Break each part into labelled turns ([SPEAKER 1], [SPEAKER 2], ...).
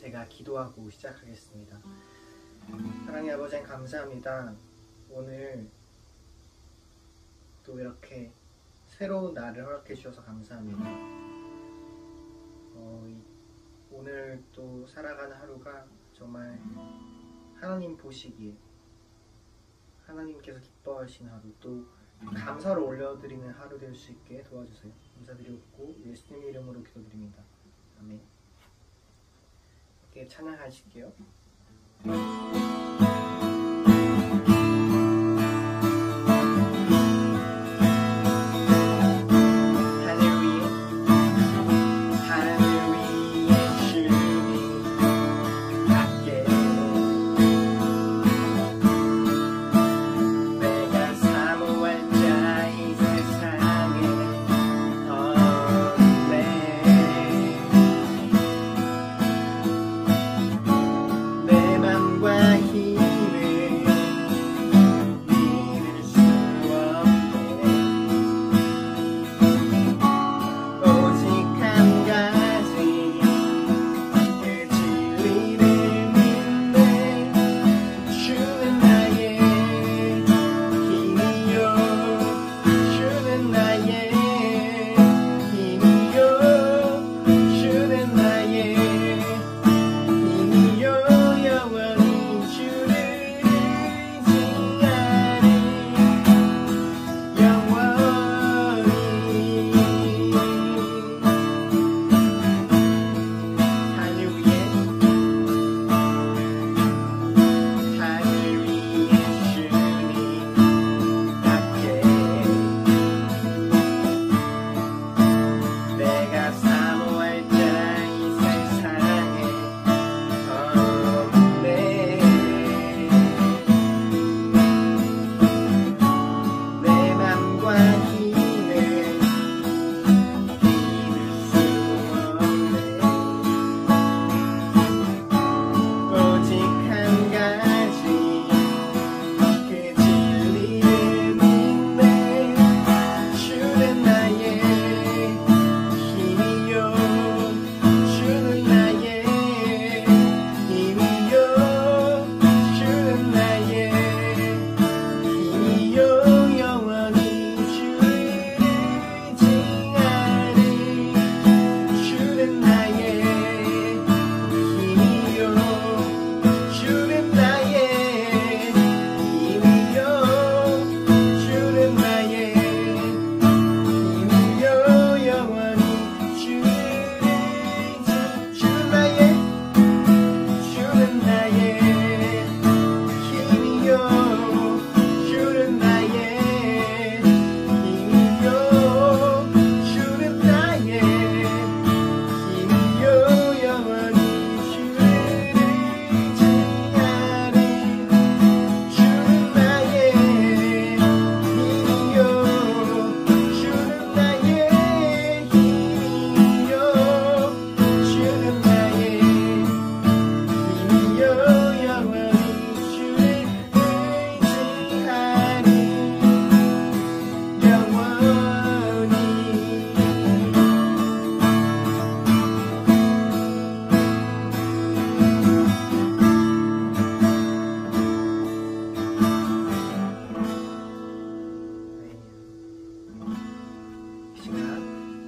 [SPEAKER 1] 제가 기도하고 시작하겠습니다. 하나님 아버지 감사합니다. 오늘 또 이렇게 새로운 날을 허락해 주셔서 감사합니다. 오늘 또 살아가는 하루가 정말 하나님 보시기에 하나님께서 기뻐하신 하루, 또 감사를 올려드리는 하루 될 수 있게 도와주세요. 감사드리고 예수님의 이름으로 기도드립니다. 아멘. 이렇게 찬양하실게요.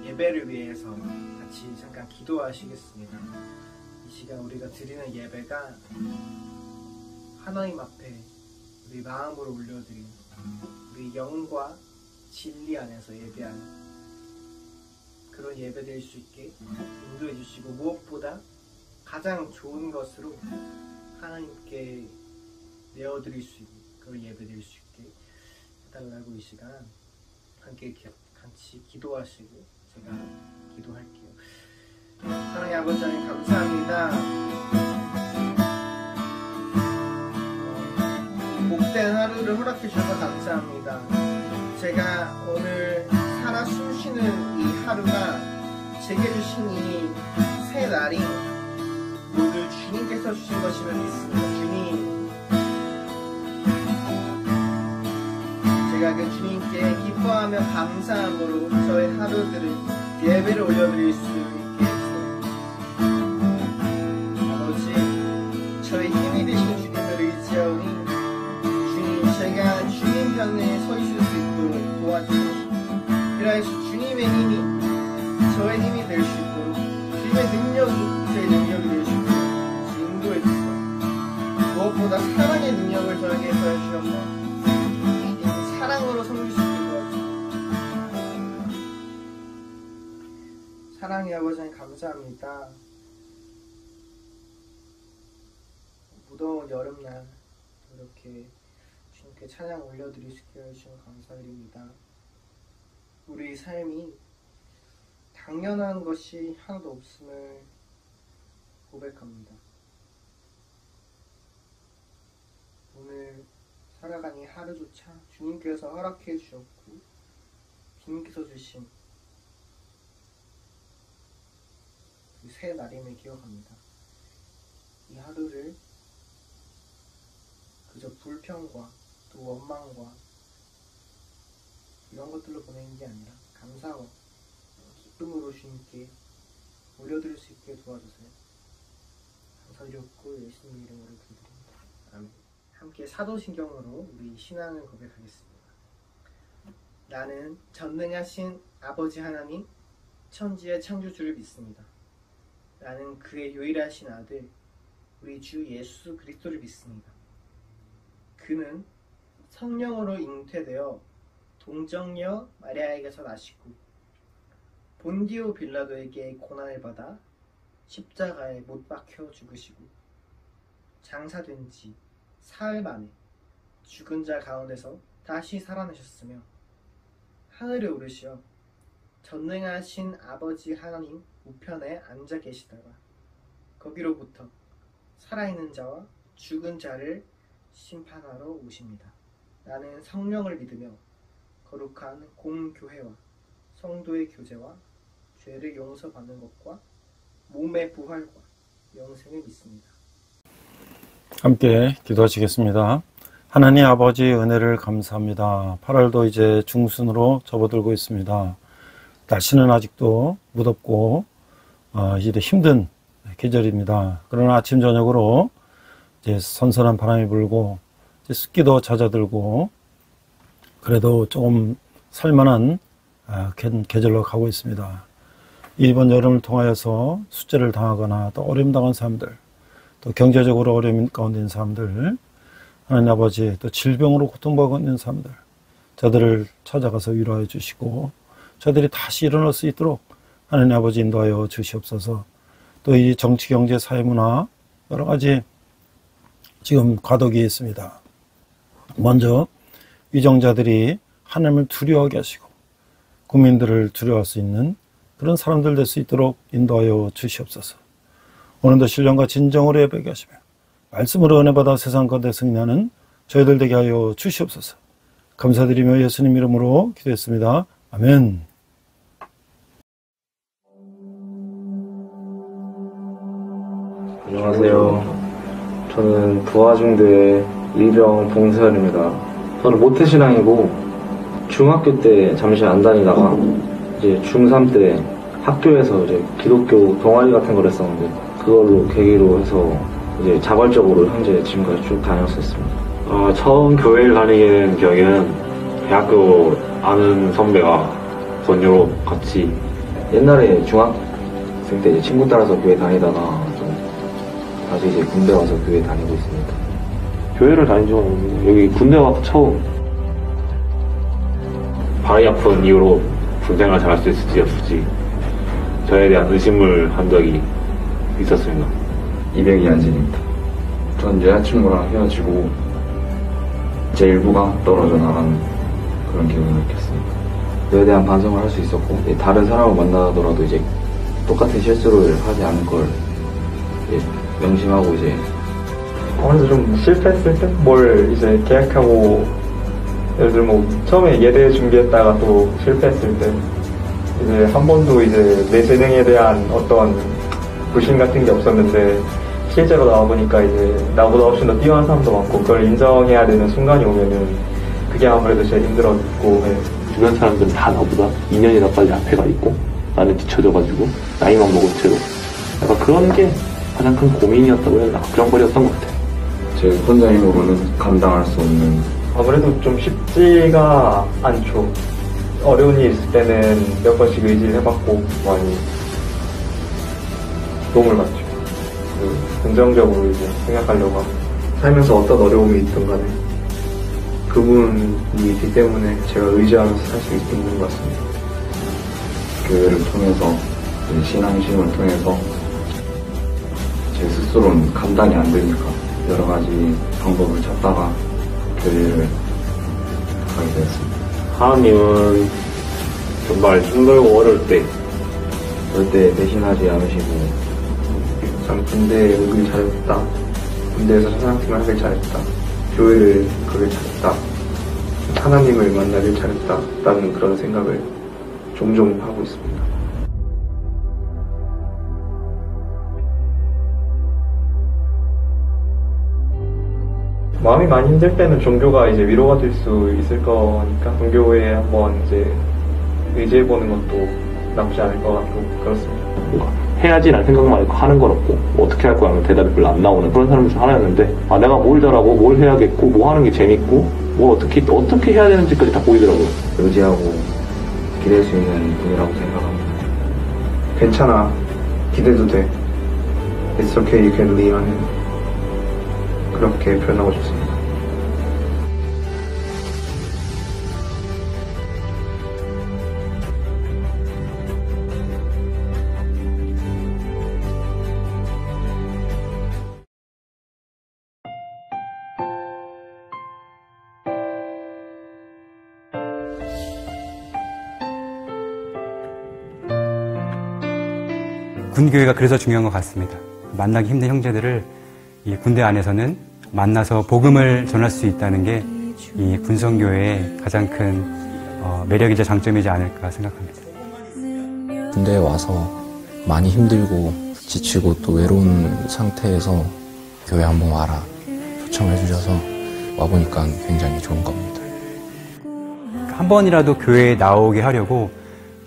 [SPEAKER 1] 예배를 위해서 같이 잠깐 기도하시겠습니다. 이 시간 우리가 드리는 예배가 하나님 앞에 우리 마음으로 올려드리는, 우리 영과 진리 안에서 예배하는 그런 예배 될 수 있게 인도해 주시고, 무엇보다 가장 좋은 것으로 하나님께 내어드릴 수 있는 그런 예배 될 수 있게 해달라고 이 시간 함께 같이 기도하시고 제가 기도할게요. 하나님 아버지 하나님 감사합니다. 복된 하루를 허락해 주셔서 감사합니다. 제가 오늘 살아 숨쉬는 이 하루가 제게 주신 이 새 날이 모두 주님께서 주신 것임을 믿습니다. 주님, 제가 그 주님께 기뻐하며 감사함으로 저의 하루들을 예배를 올려드릴 수 있게 해주세요. 감사합니다. 무더운 여름날 이렇게 주님께 찬양 올려드릴 수 있게 해주셔서 감사드립니다. 우리 삶이 당연한 것이 하나도 없음을 고백합니다. 오늘 살아가는 하루조차 주님께서 허락해 주셨고 주님께서 주신 그 새 날임을 기억합니다. 이 하루를 그저 불평과 또 원망과 이런 것들로 보내는 게 아니라 감사와 기쁨으로 주님께 올려드릴 수 있게 도와주세요. 감사드렸고 예수님 이름으로 기도드립니다. 아멘. 함께 사도신경으로 우리 신앙을 고백하겠습니다. 나는 전능하신 아버지 하나님 천지의 창조주를 믿습니다. 나는 그의 유일하신 아들 우리 주 예수 그리스도를 믿습니다. 그는 성령으로 잉태되어 동정녀 마리아에게서 나시고 본디오 빌라도에게 고난을 받아 십자가에 못 박혀 죽으시고 장사된 지 사흘 만에 죽은 자 가운데서 다시 살아나셨으며 하늘에 오르시어 전능하신 아버지 하나님 우편에 앉아 계시다가 거기로부터 살아있는 자와 죽은 자를 심판하러 오십니다. 나는 성령을 믿으며 거룩한 공교회와 성도의 교제와 죄를 용서받는 것과 몸의 부활과 영생을 믿습니다.
[SPEAKER 2] 함께 기도하시겠습니다. 하나님 아버지 은혜를 감사합니다. 8월도 이제 중순으로 접어들고 있습니다. 날씨는 아직도 무덥고 이제 힘든 계절입니다. 그러나 아침 저녁으로 이제 선선한 바람이 불고 이제 습기도 잦아들고 그래도 조금 살만한 계절로 가고 있습니다. 이번 여름을 통하여서 숙제를 당하거나 또 어려움 당한 사람들, 또 경제적으로 어려움 가운데 있는 사람들, 하나님 아버지 또 질병으로 고통받고 있는 사람들, 저들을 찾아가서 위로해 주시고 저들이 다시 일어날 수 있도록 하나님 아버지 인도하여 주시옵소서. 또 이 정치, 경제, 사회, 문화 여러 가지 지금 과도기에 있습니다. 먼저 위정자들이 하나님을 두려워하게 하시고 국민들을 두려워할 수 있는 그런 사람들 될 수 있도록 인도하여 주시옵소서. 오늘도 신령과 진정으로 예배하게 하시며 말씀으로 은혜받아 세상 가운데 승리하는 저희들 되게 하여 주시옵소서. 감사드리며 예수님 이름으로 기도했습니다. 아멘.
[SPEAKER 3] 안녕하세요. 저는 부하중대 일병 봉세열입니다. 저는 모태신앙이고 중학교 때 잠시 안 다니다가 이제 중3 때 학교에서 이제 기독교 동아리 같은 걸 했었는데 그걸로 계기로 해서 이제 자발적으로 현재 지금까지 쭉 다녔었습니다.
[SPEAKER 4] 처음 교회를 다니게 된 경우에는 대학교 아는 선배가 권유로 같이
[SPEAKER 3] 옛날에 중학생 때 이제 친구 따라서 교회 다니다가 좀 다시 이제 군대 와서 교회 다니고 있습니다.
[SPEAKER 4] 교회를 다닌 적은 없는데 여기 군대 와서 처음 발이 아픈 이유로 군생활 잘할 수 있을지 없을지 저에 대한 의심을 한 적이 있었습니다.
[SPEAKER 3] 202안진입니다. 전 여자친구랑 헤어지고 제 일부가 떨어져 나가는 그런 기분을 느꼈습니다. 저에 대한 반성을 할 수 있었고 다른 사람을 만나더라도 이제 똑같은 실수를 하지 않을 걸 명심하고 이제
[SPEAKER 5] 아무래도 좀 실패했을 때 뭘 이제 계획하고 예를 들어 뭐 처음에 예대 준비했다가 또 실패했을 때 이제 한 번도 이제 내 재능에 대한 어떤 부심 같은 게 없었는데 실제로 나와보니까 이제 나보다 훨씬 더 뛰어난 사람도 많고 그걸 인정해야 되는 순간이 오면은 그게 아무래도 제일 힘들었고
[SPEAKER 4] 주변 사람들은 다 나보다 2년이나 빨리 앞에 가 있고 나는 뒤쳐져가지고 나이만 먹은 채로 약간 그런 게 가장 큰 고민이었다고 해야 하나 그런 거리였던 것 같아요.
[SPEAKER 3] 제 혼자 힘으로는 감당할 수 없는
[SPEAKER 5] 아무래도 좀 쉽지가 않죠. 어려운 일 있을 때는 몇 번씩 의지를 해봤고 많이 도움을 받죠. 긍정적으로 이제 생각하려고 하고 살면서 어떤 어려움이 있든 간에 그분이 있기 때문에 제가 의지하면서 살 수 있는 것 같습니다.
[SPEAKER 3] 교회를 통해서 신앙심을 통해서 제 스스로는 감당이 안 되니까 여러 가지 방법을 찾다가 교회를 가게 되었습니다.
[SPEAKER 4] 하나님은 정말 힘들고 어려울 때
[SPEAKER 3] 절대 배신하지 않으시고
[SPEAKER 5] 난 군대에 오길 잘했다. 군대에서 사상팀을 하길 잘했다. 교회를 가길 잘했다. 하나님을 만나길 잘했다. 라는 그런 생각을 종종 하고 있습니다. 마음이 많이 힘들 때는 종교가 이제 위로가 될 수 있을 거니까 종교에 한번 이제 의지해보는 것도 나쁘지 않을 것 같고 그렇습니다.
[SPEAKER 4] 뭔가 해야지라는 생각만 있고 하는 건 없고 뭐 어떻게 할 거야 하면 대답이 별로 안 나오는 그런 사람 중 하나였는데 내가 뭘 잘하고 뭘 해야겠고 뭐 하는 게 재밌고 뭘 어떻게 해야 되는지까지 다 보이더라고요.
[SPEAKER 3] 의지하고 기댈 수 있는 분이라고 생각합니다.
[SPEAKER 5] 괜찮아. 기대도 돼. It's okay, you can lean on him. 그렇게 표현하고 싶습니다.
[SPEAKER 6] 군교회가 그래서 중요한 것 같습니다. 만나기 힘든 형제들을 이 군대 안에서는 만나서 복음을 전할 수 있다는 게 이 군성교회의 가장 큰 매력이자 장점이지 않을까 생각합니다.
[SPEAKER 7] 군대에 와서 많이 힘들고 지치고 또 외로운 상태에서 교회 한번 와라 초청해 주셔서 와보니까 굉장히 좋은 겁니다.
[SPEAKER 6] 한 번이라도 교회에 나오게 하려고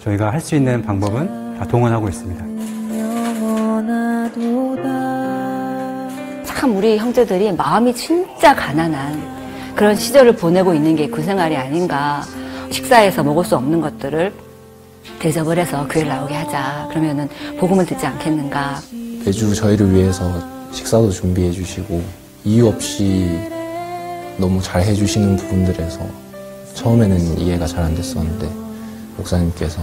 [SPEAKER 6] 저희가 할 수 있는 방법은 다 동원하고 있습니다.
[SPEAKER 8] 참 우리 형제들이 마음이 진짜 가난한 그런 시절을 보내고 있는 게 군생활이 아닌가. 식사해서 먹을 수 없는 것들을 대접을 해서 교회를 나오게 하자. 그러면은 복음을 듣지 않겠는가.
[SPEAKER 7] 매주 저희를 위해서 식사도 준비해 주시고 이유 없이 너무 잘 해주시는 부분들에서 처음에는 이해가 잘 안 됐었는데 목사님께서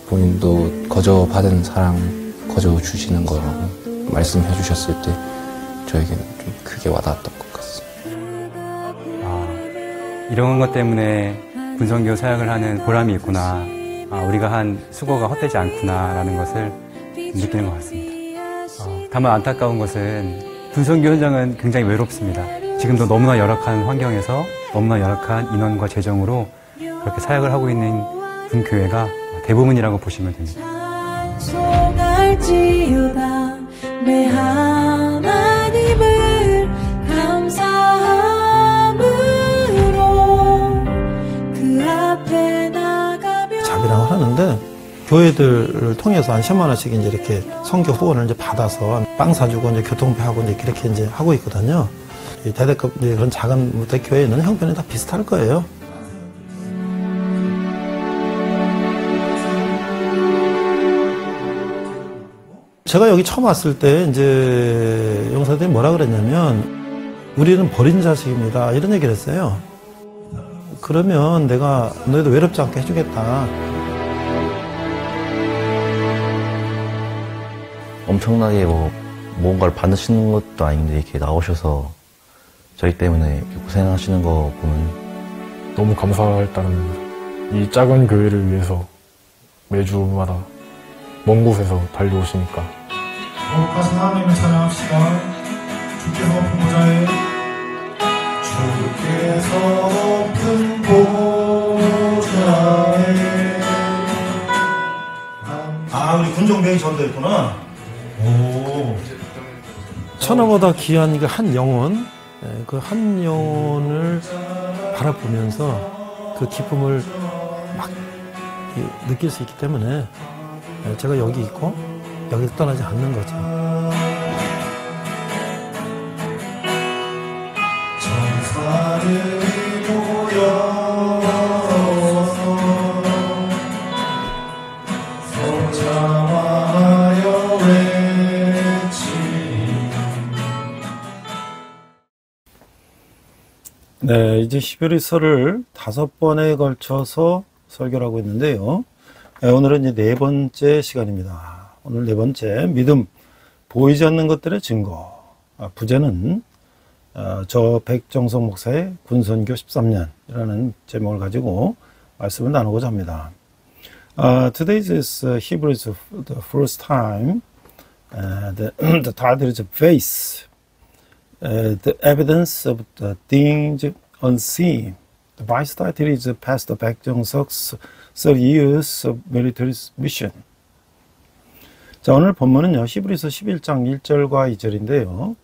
[SPEAKER 7] 본인도 거저 받은 사랑 거저 주시는 거라고 말씀해 주셨을 때 저에게는 좀 크게 와닿았던 것 같습니다.
[SPEAKER 6] 이런 것 때문에 군성교 사역을 하는 보람이 있구나. 우리가 한 수고가 헛되지 않구나라는 것을 느끼는 것 같습니다. 다만 안타까운 것은 군성교 현장은 굉장히 외롭습니다. 지금도 너무나 열악한 환경에서 너무나 열악한 인원과 재정으로 그렇게 사역을 하고 있는 군교회가 대부분이라고 보시면 됩니다. 내 하나님을 감사함으로
[SPEAKER 2] 그 앞에 나가며 자비랑을 하는데 교회들을 통해서 한 10만 원씩 이제 이렇게 선교 후원을 이제 받아서 빵 사주고 이제 교통비 하고 이제 이렇게 이제 하고 있거든요. 이 대대급 그런 작은 무대 교회는 형편이 다 비슷할 거예요. 제가 여기 처음 왔을 때 이제 용사들이 뭐라 그랬냐면 우리는 버린 자식입니다 이런 얘기를 했어요. 그러면 내가 너희도 외롭지 않게 해주겠다.
[SPEAKER 9] 엄청나게 뭔가를 받으시는 것도 아닌데 이렇게 나오셔서 저희 때문에 이렇게 고생하시는 거 보면
[SPEAKER 10] 너무 감사할 따름입니다. 이 작은 교회를 위해서 매주마다 먼 곳에서 달려오시니까
[SPEAKER 11] 거룩하신 하나님을 찬양합시다. 주께서 높은 보좌에 주께서 높은 보좌에 우리 군종병이 전도했구나. 오.
[SPEAKER 2] 천하보다 귀한 그 한 영혼, 그 한 영혼을 바라보면서 그 기쁨을 막 느낄 수 있기 때문에 제가 여기 있고 여기서 떠나지 않는 거죠.
[SPEAKER 11] 전사들이 모여서 성창하여 외치리.
[SPEAKER 2] 네, 이제 히브리서를 5번에 걸쳐서 설교를 하고 있는데요. 오늘은 이제 4번째 시간입니다. 오늘 네 번째, 믿음, 보이지 않는 것들의 증거. 부제는 저 백정석 목사의 군선교 13년이라는 제목을 가지고 말씀을 나누고자 합니다. Today is Hebrews the first time the title is Faith, the evidence of the things unseen. The vice title is Pastor 백정석's 30 years of military mission. 자, 오늘 본문은요, 히브리서 11장 1절과 2절인데요.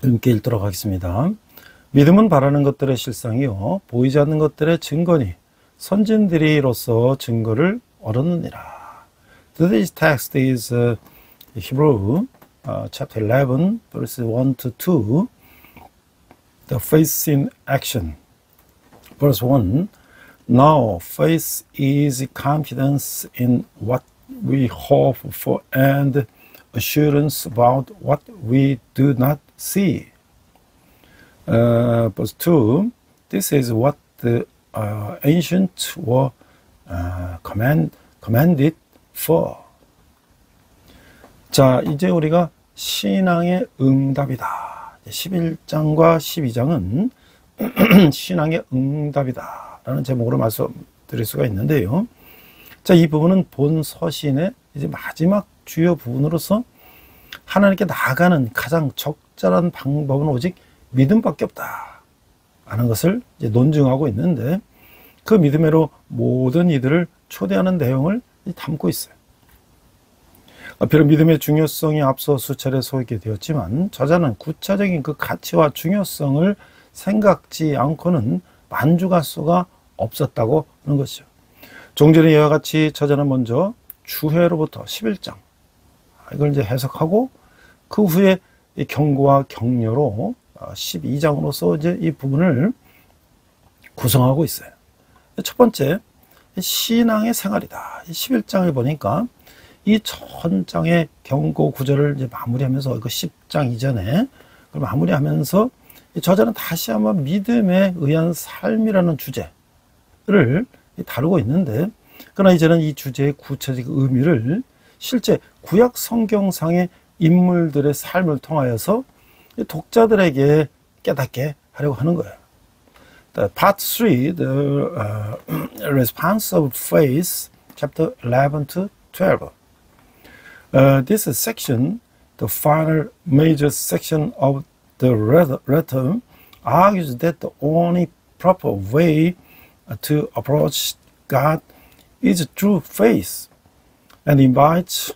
[SPEAKER 2] 함께 읽도록 하겠습니다. 믿음은 바라는 것들의 실상이요, 보이지 않는 것들의 증거니, 선진들이로서 증거를 얻었느니라. Today's text is Hebrew chapter 11, verses 1 to 2. The faith in action. Verse 1. Now faith is confidence in what we hope for and assurance about what we do not see. Verse 2. This is what the ancients were commanded for. 자, 이제 우리가 신앙의 응답이다. 11장과 12장은 신앙의 응답이다 라는 제목으로 말씀드릴 수가 있는데요. 자, 이 부분은 본 서신의 이제 마지막 주요 부분으로서 하나님께 나아가는 가장 적절한 방법은 오직 믿음밖에 없다 라는 것을 이제 논증하고 있는데, 그 믿음으로 모든 이들을 초대하는 내용을 담고 있어요. 비록 믿음의 중요성이 앞서 수차례 소개되었지만 저자는 구체적인 그 가치와 중요성을 생각지 않고는 만족할 수가 없었다고 하는 것이죠. 종전의 이와 같이 저자는 먼저 주회로부터 11장 이걸 이제 해석하고 그 후에 이 경고와 격려로 12장으로서 이제 이 부분을 구성하고 있어요. 첫 번째, 신앙의 생활이다. 11장을 보니까 이 전장의 경고 구절을 이제 마무리하면서 그 10장 이전에 그걸 마무리하면서 저자는 다시 한번 믿음에 의한 삶이라는 주제를 다루고 있는데, 그러나 이제는 이 주제의 구체적 의미를 실제 구약 성경상의 인물들의 삶을 통하여서 독자들에게 깨닫게 하려고 하는 거예요. Part 3, the response of faith, chapter 11 to 12. This section, the final major section of the letter, argues that the only proper way to approach God is through faith, and invites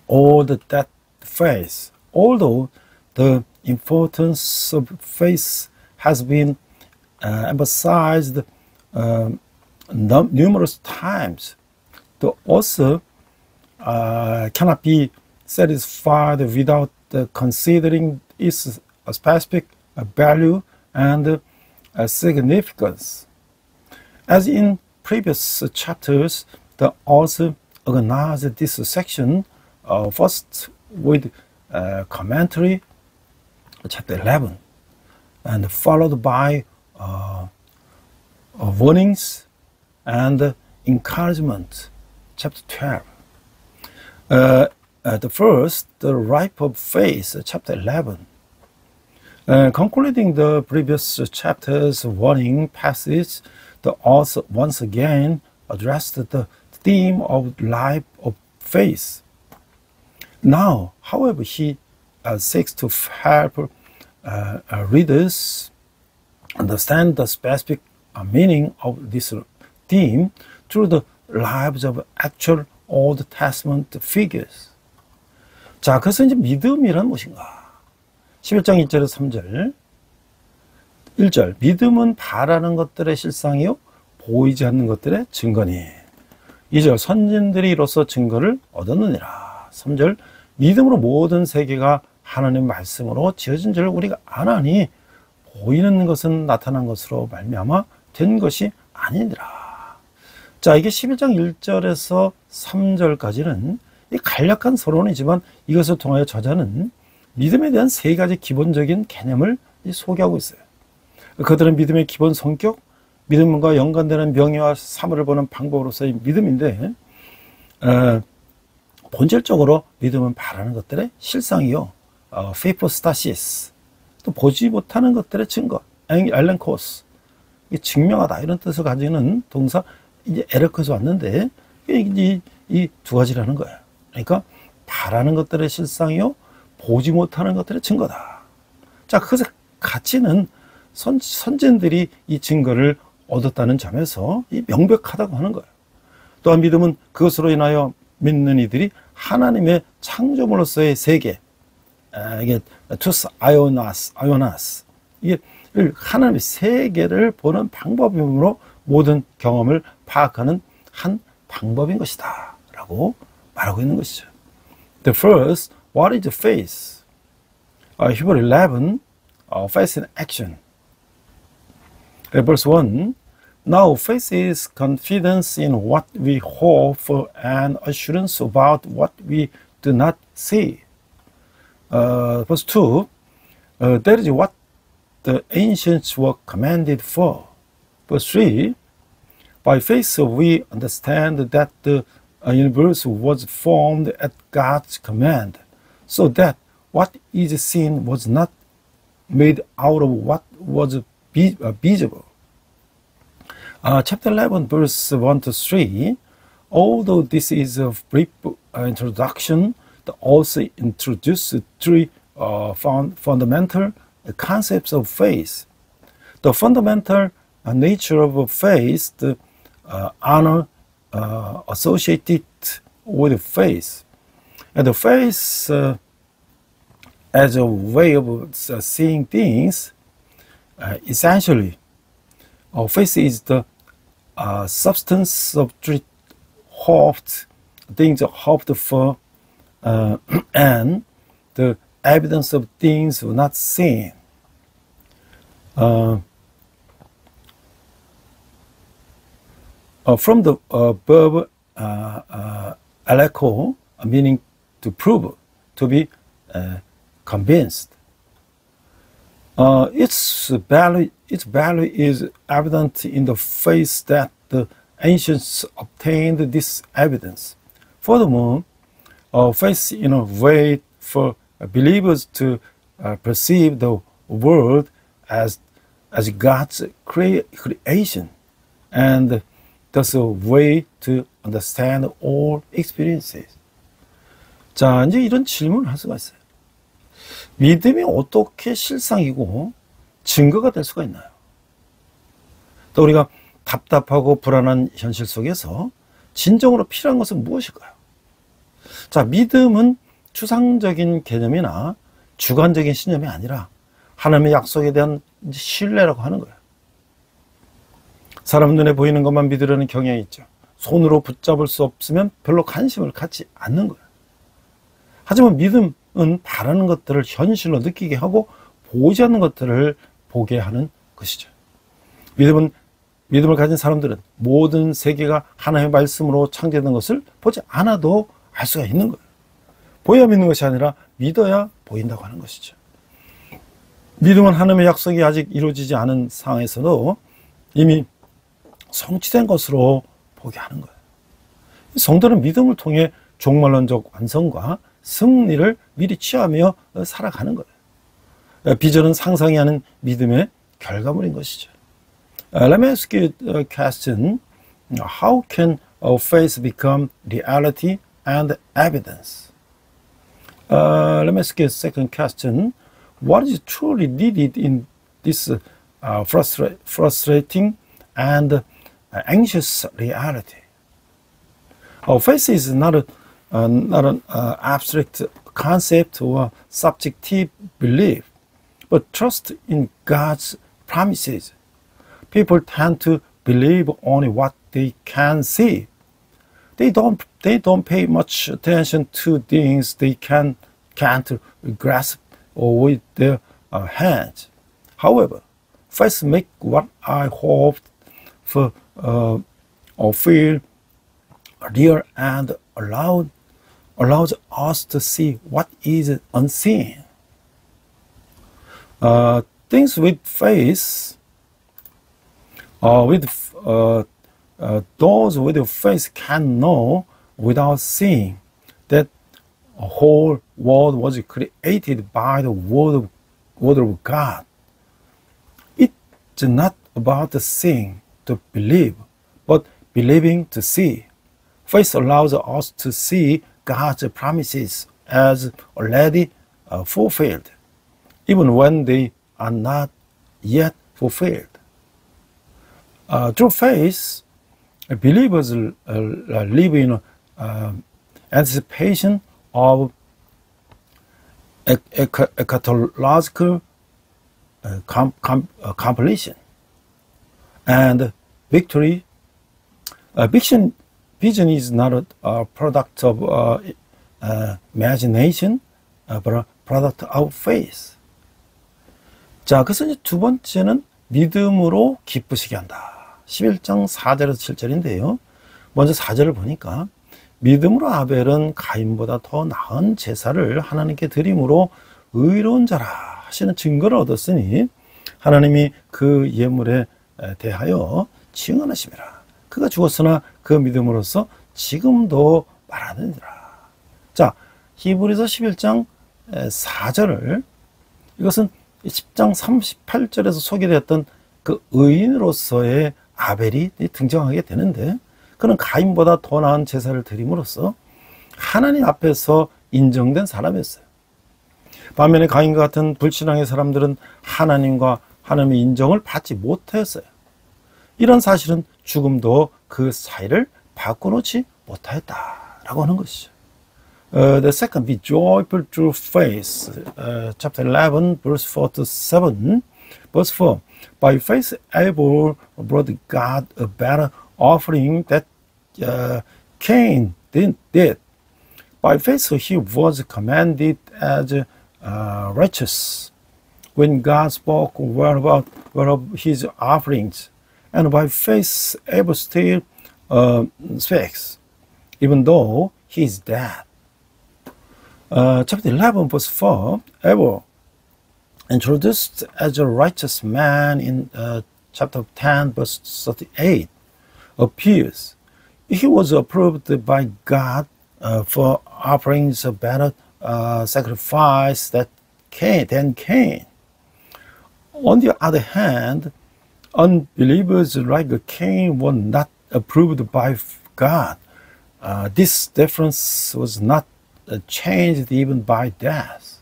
[SPEAKER 2] all that faith. Although the importance of faith has been emphasized numerous times, the author cannot be satisfied without considering its specific value and significance. As in previous chapters, the author organized this section first with commentary, chapter 11, and followed by warnings and encouragement, chapter 12. The first, the ripe of faith, chapter 11. Concluding the previous chapter's warning passage, the author once again addressed the theme of life of faith. Now, however, he seeks to help readers understand the specific meaning of this theme through the lives of actual Old Testament figures. 자, 그래서 이제 믿음이란 무엇인가? 11장 1절에서 3절. 1절, 믿음은 바라는 것들의 실상이요, 보이지 않는 것들의 증거니. 2절, 선진들이 이로써 증거를 얻었느니라. 3절, 믿음으로 모든 세계가 하나님 말씀으로 지어진 줄 우리가 아나니 보이는 것은 나타난 것으로 말미암아 된 것이 아니니라. 자, 이게 11장 1절에서 3절까지는 간략한 서론이지만 이것을 통하여 저자는 믿음에 대한 세 가지 기본적인 개념을 소개하고 있어요. 그들은 믿음의 기본 성격, 믿음과 연관되는 명예와 사물을 보는 방법으로서의 믿음인데, 본질적으로 믿음은 바라는 것들의 실상이요. hypostasis. 또 보지 못하는 것들의 증거. 엘렌코스. 증명하다 이런 뜻을 가지는 동사 이제 에르크에서 왔는데 이 두 가지라는 거예요. 그러니까 바라는 것들의 실상이요, 보지 못하는 것들의 증거다. 자, 그 가치는 선진들이 이 증거를 얻었다는 점에서 이 명백하다고 하는 거예요. 또한 믿음은 그것으로 인하여 믿는 이들이 하나님의 창조물로서의 세계, 이게 투스 아요나스, 이게 하나님의 세계를 보는 방법으로 모든 경험을 파악하는 한 방법인 것이다 라고 말하고 있는 것이죠. The first, what is faith? Hebrew 11, faith in action. Verse 1, now faith is confidence in what we hope for and assurance about what we do not see. Verse 2, that is what the ancients were commanded for. Verse 3, by faith we understand that the universe was formed at God's command, so that what is seen was not made out of what was visible. Chapter 11, verse 1 to 3, although this is a brief introduction, the author introduces three fundamental concepts of faith. The fundamental nature of faith, the honor associated with faith, and the faith as a way of seeing things. Essentially, faith is the substance of things hoped for, and the evidence of things not seen. From the verb aleko, meaning to prove, to be convinced. Its value is evident in the faith that the ancients obtained this evidence. Furthermore, faith in a way for believers to perceive the world as God's creation, and thus a way to understand all experiences. 자, 이제 이런 질문을 할 수가 있어요. 믿음이 어떻게 실상이고 증거가 될 수가 있나요? 또 우리가 답답하고 불안한 현실 속에서 진정으로 필요한 것은 무엇일까요? 자, 믿음은 추상적인 개념이나 주관적인 신념이 아니라 하나님의 약속에 대한 신뢰라고 하는 거예요. 사람 눈에 보이는 것만 믿으려는 경향이 있죠. 손으로 붙잡을 수 없으면 별로 관심을 갖지 않는 거예요. 하지만 믿음은 바라는 것들을 현실로 느끼게 하고 보지 않는 것들을 보게 하는 것이죠. 믿음을 가진 사람들은 모든 세계가 하나님의 말씀으로 창조된 것을 보지 않아도 알 수가 있는 거예요. 보여야 믿는 것이 아니라 믿어야 보인다고 하는 것이죠. 믿음은 하나님의 약속이 아직 이루어지지 않은 상황에서도 이미 성취된 것으로 보게 하는 거예요. 성도는 믿음을 통해 종말론적 완성과 승리를 미리 취하며 살아가는 거예요. 비전은 상상이 하는 믿음의 결과물인 것이죠. Let me ask you a question. How can faith become reality and evidence? Let me ask you a second question. What is truly needed in this frustrating and anxious reality? Faith is not an abstract concept or subjective belief, but trust in God's promises. People tend to believe only what they can see. They don't pay much attention to things they can't grasp with their hands. However, faith makes what I hoped for or feel real and allows us to see what is unseen. Things with faith, those with faith can know without seeing. that a whole world was created by the word of God. It's not about the seeing to believe, but believing to see. Faith allows us to see God's promises as already fulfilled, even when they are not yet fulfilled. Through faith, believers live in anticipation of eschatological completion and victory. Vision is not a product of imagination, but a product of faith. 자, 그래서 이제 두 번째는 믿음으로 기쁘시게 한다. 11장 4절에서 7절인데요. 먼저 4절을 보니까 믿음으로 아벨은 가인보다 더 나은 제사를 하나님께 드림으로 의로운 자라 하시는 증거를 얻었으니 하나님이 그 예물에 대하여 증언하심이라. 그가 죽었으나 그 믿음으로써 지금도 말하느니라. 자, 히브리서 11장 4절을 이것은 10장 38절에서 소개되었던 그 의인으로서의 아벨이 등장하게 되는데 그는 가인보다 더 나은 제사를 드림으로써 하나님 앞에서 인정된 사람이었어요. 반면에 가인과 같은 불신앙의 사람들은 하나님과 하나님의 인정을 받지 못했어요. 이런 사실은 죽음도 그 사이를 바꿔놓지 못하였다라고 하는 것이죠. The second, be joyful through faith. Chapter 11, verse 4 to 7. Verse 4, by faith Abel brought God a better offering that Cain did. By faith he was commended as righteous when God spoke well of his offerings. And by faith Abel still speaks, even though he is dead. Chapter 11, verse 4, Abel, introduced as a righteous man in chapter 10, verse 38, appears. He was approved by God for offering a better sacrifice than Cain. On the other hand, unbelievers like Cain were not approved by God. This difference was not changed even by death.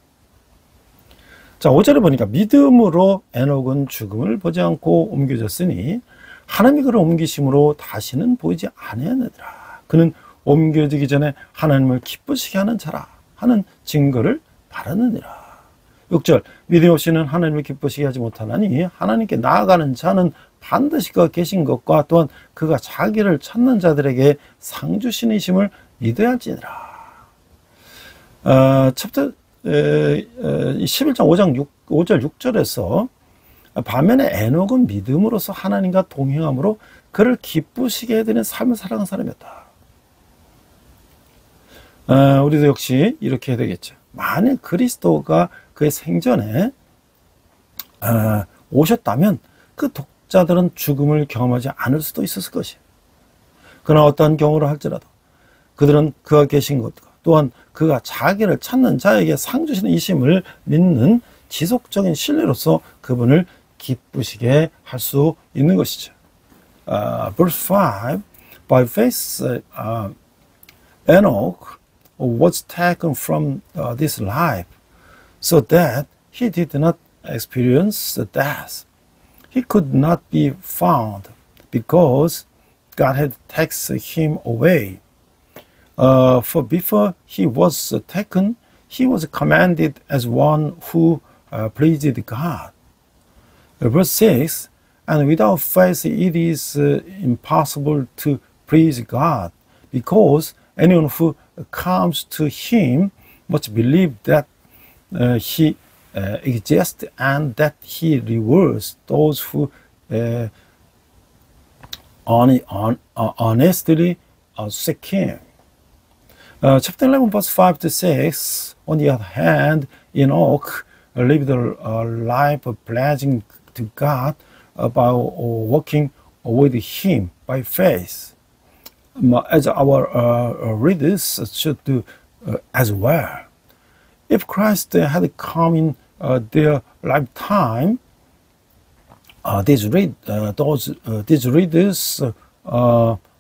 [SPEAKER 2] 자, 5절에 보니까 믿음으로 에녹은 죽음을 보지 않고 옮겨졌으니 하나님이 그를 옮기심으로 다시는 보이지 아니하느니라. 그는 옮겨지기 전에 하나님을 기쁘시게 하는 자라 하는 증거를 바라느니라. 6절, 믿음 없이는 하나님을 기쁘시게 하지 못하나니 하나님께 나아가는 자는 반드시 그가 계신 것과 또한 그가 자기를 찾는 자들에게 상 주시니심을 믿어야 할지니라. 챕터 11장 5절 6절에서 반면에 에녹은 믿음으로서 하나님과 동행함으로 그를 기쁘시게 해드리는 삶을 살아간 사람이었다. 우리도 역시 이렇게 해야 되겠죠. 만일 그리스도가 그의 생전에 오셨다면 그 독자들은 죽음을 경험하지 않을 수도 있었을 것이에요. 그러나 어떠한 경우를 할지라도 그들은 그가 계신 것과 또한 그가 자기를 찾는 자에게 상 주시는 이심을 믿는 지속적인 신뢰로서 그분을 기쁘시게 할 수 있는 것이죠. Verse 5, by faith Enoch was taken from this life so that he did not experience death. He could not be found because God had taken him away. For before he was taken, he was commended as one who pleased God. Verse 6, and without faith it is impossible to please God, because anyone who comes to him must believe that he exists and that he rewards those who honestly seek him. Chapter 11, verse 5 to 6, on the other hand, Enoch lived a life of pleasing to God by walking with him by faith. As our readers should as well. If Christ had come in their lifetime, these readers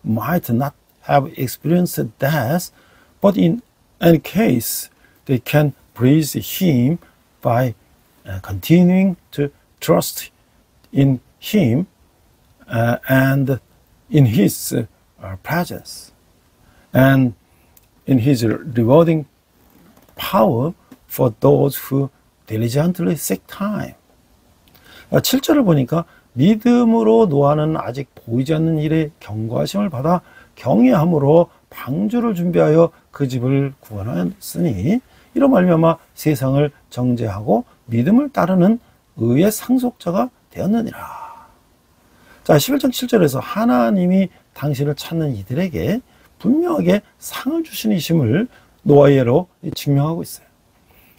[SPEAKER 2] might not have experienced death, but in any case, they can praise Him by continuing to trust in Him and in His presence, and in His rewarding power for those who diligently seek time. 7절을 보니까 믿음으로 노아는 아직 보이지 않는 일에 경과심을 받아 경외함으로 방주를 준비하여 그 집을 구원하였으니 이로 말미암아 세상을 정죄하고 믿음을 따르는 의의 상속자가 되었느니라. 자, 11장 7절에서 하나님이 당신을 찾는 이들에게 분명하게 상을 주신 이심을 노아의 예로 증명하고 있어요.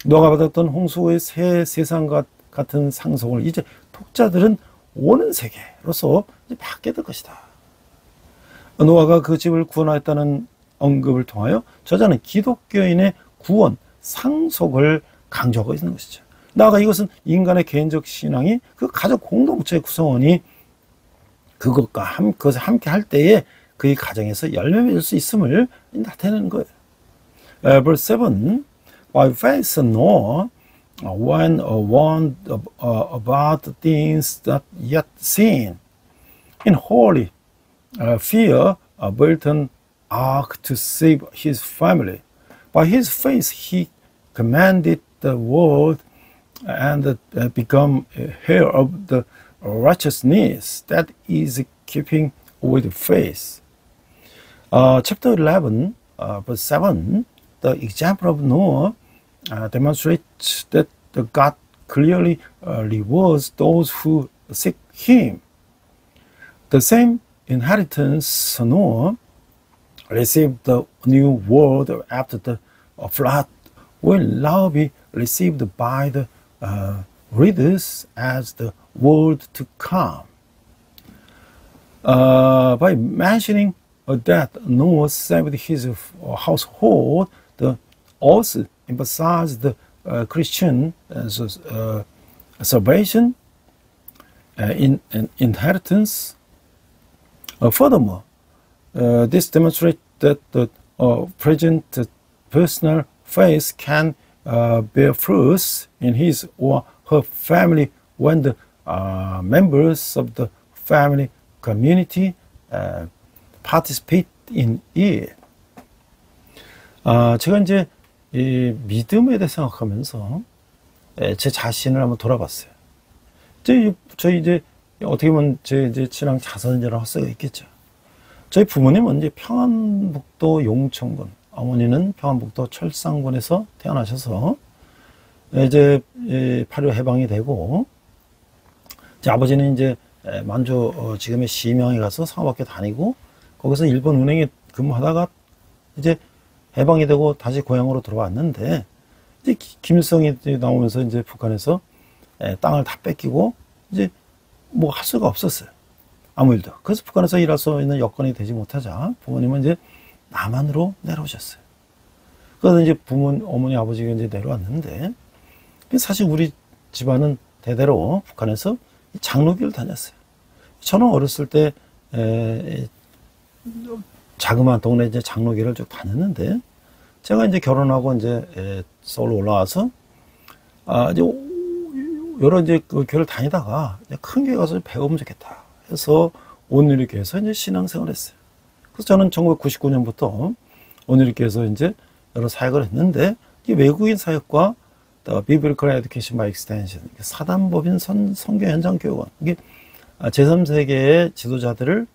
[SPEAKER 2] 노아가 받았던 홍수의 새 세상 같은 상속을 이제 독자들은 오는 세계로서 이제 받게 될 것이다. 노아가 그 집을 구원하였다는 언급을 통하여 저자는 기독교인의 구원, 상속을 강조하고 있는 것이죠. 나아가 이것은 인간의 개인적 신앙이 그 가족 공동체의 구성원이 그것과 함께 할 때에 그의 가정에서 열매 맺을 수 있음을 나타내는 거예요. Verse 7, By faith Noah, when warned about the things not yet seen, in holy fear built an ark to save his family. By his faith he commanded the world and become a heir of the righteousness that is keeping with faith. Chapter 11, verse 7, the example of Noah demonstrates that God clearly rewards those who seek Him. The same inheritance Noah received the new world after the flood will now be received by the readers as the world to come. By mentioning that Noah saved his household, the author emphasized the Christian salvation in inheritance. Furthermore, this demonstrates that the present personal faith can bear fruits in his or her family when the members of the family community participate in it. 제가 이제 이 믿음에 대해 생각하면서 제 자신을 한번 돌아봤어요. 저희 이제 어떻게 보면 제 이제 친랑 자선이라는 헛소리가 있겠죠. 저희 부모님은 이제 평안북도 용천군, 어머니는 평안북도 철상군에서 태어나셔서 이제 8.25 해방이 되고, 제 아버지는 이제 만주 지금의 시명에 가서 상업학교 다니고 거기서 일본 은행에 근무하다가 이제 해방이 되고 다시 고향으로 들어왔는데, 이제 김일성이 나오면서 이제 북한에서 땅을 다 뺏기고 이제 뭐 할 수가 없었어요. 아무 일도. 그래서 북한에서 일할 수 있는 여건이 되지 못하자 부모님은 이제 남한으로 내려오셨어요. 그래서 이제 어머니, 아버지가 이제 내려왔는데, 사실 우리 집안은 대대로 북한에서 장로교를 다녔어요. 저는 어렸을 때 자그마한 동네 이제 장로교를 쭉 다녔는데, 제가 이제 결혼하고 이제 서울 올라와서 이제 여러 이제 그 교회를 다니다가 큰 교회 가서 배우면 좋겠다 해서 온누리교회에서 이제 신앙생활을 했어요. 그래서 저는 1999년부터 온누리교회에서 이제 여러 사역을 했는데, 이 외국인 사역과 Biblical Education by Extension, 사단법인 선교 현장 교육원, 이게 제3세계의 지도자들을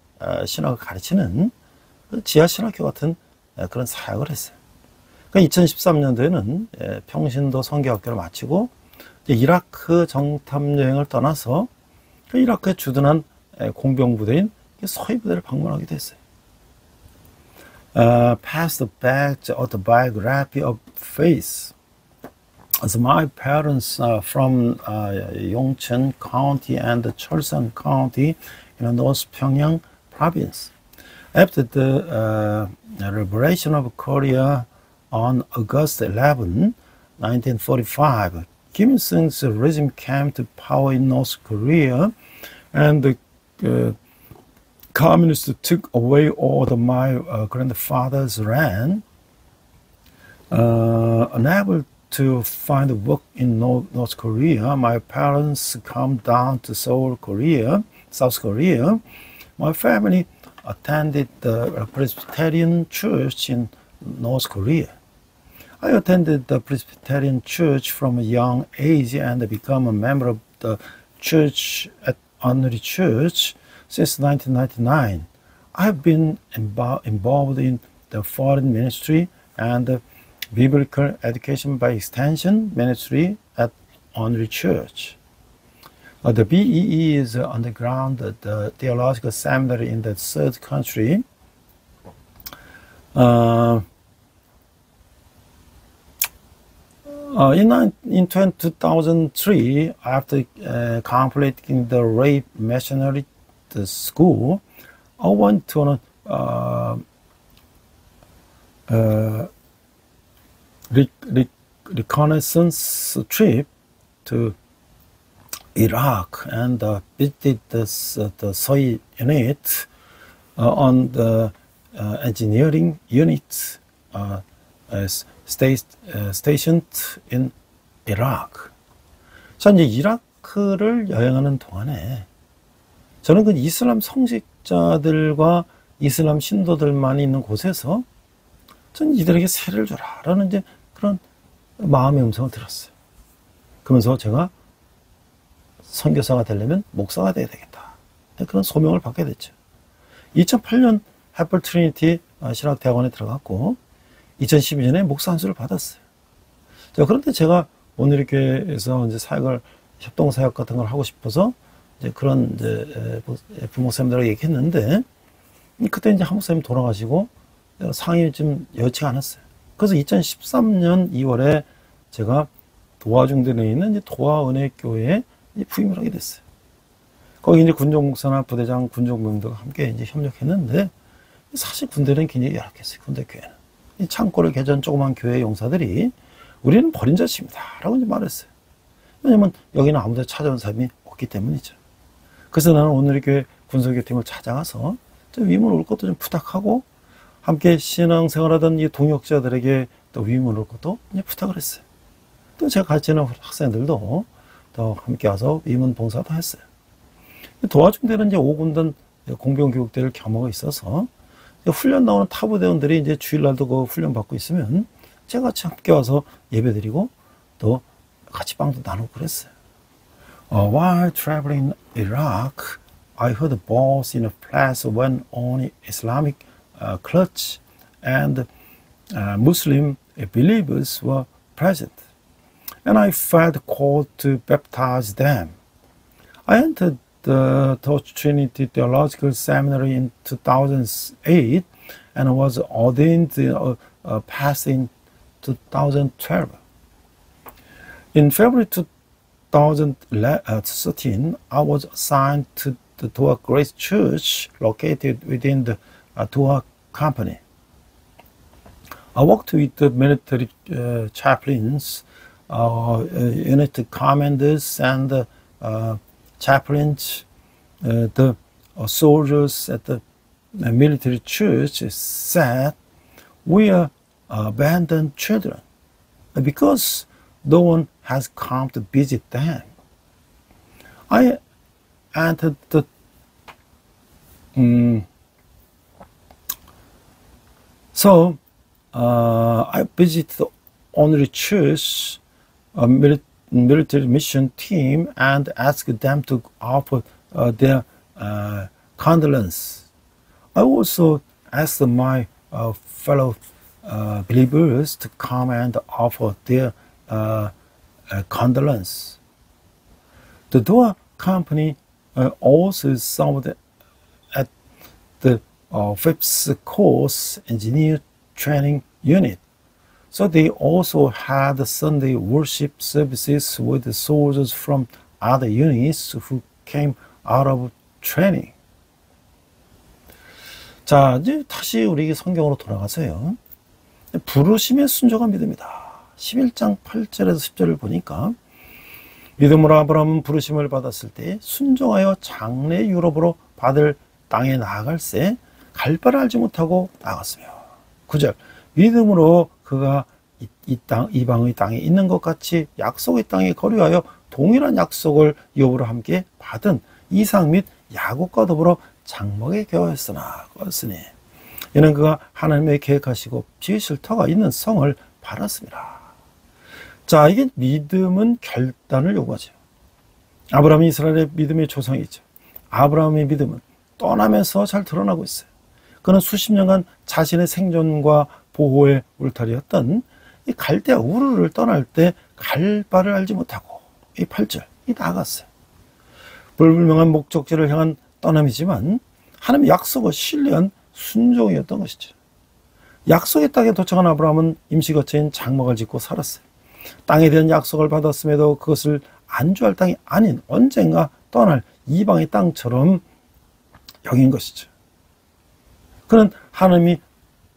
[SPEAKER 2] 신학을 가르치는 지하 신학교 같은 그런 사역을 했어요. 그러니까 2013년도에는 평신도 선교학교를 마치고 이라크 정탐 여행을 떠나서 이라크에 주둔한 공병부대인 서해부대를 방문하게 됐어요. Past back autobiography of faith. As my parents are from Yongcheon County and Cheolsan County in North Pyongyang province. After the liberation of Korea on August 11, 1945, Kim Il-sung's regime came to power in North Korea, and the communists took away all of my grandfather's land. Unable to find work in North Korea, my parents come down to South Korea. My family attended the Presbyterian Church in North Korea. I attended the Presbyterian Church from a young age and became a member of the church at Onri Church since 1999. I have been involved in the foreign ministry and biblical education by extension ministry at Onri Church. The BEE is underground the theological seminary in the third country. In 2003, after completing the rape missionary school, I went to a reconnaissance trip to Iraq and visited the Soy unit on the engineering unit stationed in Iraq. 자, 이제 이라크를 여행하는 동안에 저는 그 이슬람 성직자들과 이슬람 신도들만 있는 곳에서 전 이들에게 세례를 줘라라는 이제 그런 마음의 음성을 들었어요. 그러면서 제가 선교사가 되려면 목사가 돼야 되겠다. 그런 소명을 받게 됐죠. 2008년 해플 트리니티 신학대학원에 들어갔고 2012년에 목사 안수를 받았어요. 자, 그런데 제가 오늘 교회에서 이제 사역을 협동 사역 같은 걸 하고 싶어서 이제 그런 이제 부목사님들하고 얘기했는데 그때 이제 한 목사님 돌아가시고 상임이 좀 여의치가 않았어요. 그래서 2013년 2월에 제가 도화중대에 있는 이제 도화은혜교회에 부임을 하게 됐어요. 거기 이제 군종 목사나 부대장 군종병들과 함께 이제 협력했는데 사실 군대는 굉장히 열악했어요. 군대 교회는 이 창고를 개전 조그만 교회 용사들이 우리는 버린 자식입니다 라고 이제 말했어요. 왜냐면 여기는 아무도 찾아온 사람이 없기 때문이죠. 그래서 나는 오늘 교회 군소교팀을 찾아가서 좀 위문 올 것도 좀 부탁하고 함께 신앙생활하던 이 동역자들에게 또 위문 올 것도 이제 부탁을 했어요. 또 제가 가르치는 학생들도 또 함께 와서 위문 봉사도 했어요. 도와중대는 이제 5군단 공병교육대를 겸하고 있어서 훈련 나오는 타부대원들이 이제 주일날도 그 훈련 받고 있으면 제가 같이 함께 와서 예배드리고 또 같이 빵도 나누고 그랬어요. While traveling in Iraq, I heard balls in a place when only Islamic clergy and Muslim believers were present, and I felt called to baptize them. I entered the Torch Trinity Theological Seminary in 2008 and was ordained pastor in 2012. In February 2013, I was assigned to the Dua Grace Church located within the Dua Company. I worked with the military chaplains, unit commanders, and chaplains. The soldiers at the military church said, "We are abandoned children because no one has come to visit them." I entered the I visited the Onri Church military mission team and asked them to offer their condolence. I also asked my fellow believers to come and offer their condolence. The Dua Company also served at the 5th Course Engineer Training Unit. So they also had Sunday worship services with the soldiers from other units who came out of training. 자, 이제 다시 우리 성경으로 돌아가서요. 부르심에 순종한 믿음이다. 11장 8절에서 10절을 보니까 믿음으로 아브라함은 부르심을 받았을 때 순종하여 장래 유럽으로 받을 땅에 나아갈새 갈 바를 알지 못하고 나갔으며 9절 믿음으로 그가 이방의 땅에 있는 것 같이 약속의 땅에 거류하여 동일한 약속을 여부로 함께 받은 이삭 및 야곱과 더불어 장막에 거하였으나 이는 그가 하나님의 계획하시고 지으실 터가 있는 성을 바랐습니다. 자, 이게 믿음은 결단을 요구하죠. 아브라함이 이스라엘의 믿음의 조상이죠. 아브라함의 믿음은 떠나면서 잘 드러나고 있어요. 그는 수십 년간 자신의 생존과 보호의 울타리였던 이 갈대아 우르를 떠날 때 갈 바를 알지 못하고 이 8절 이 나갔어요. 불분명한 목적지를 향한 떠남이지만 하나님의 약속을 신뢰한 순종이었던 것이죠. 약속의 땅에 도착한 아브라함은 임시거처인 장막을 짓고 살았어요. 땅에 대한 약속을 받았음에도 그것을 안주할 땅이 아닌 언젠가 떠날 이방의 땅처럼 여긴 것이죠. 그는 하나님이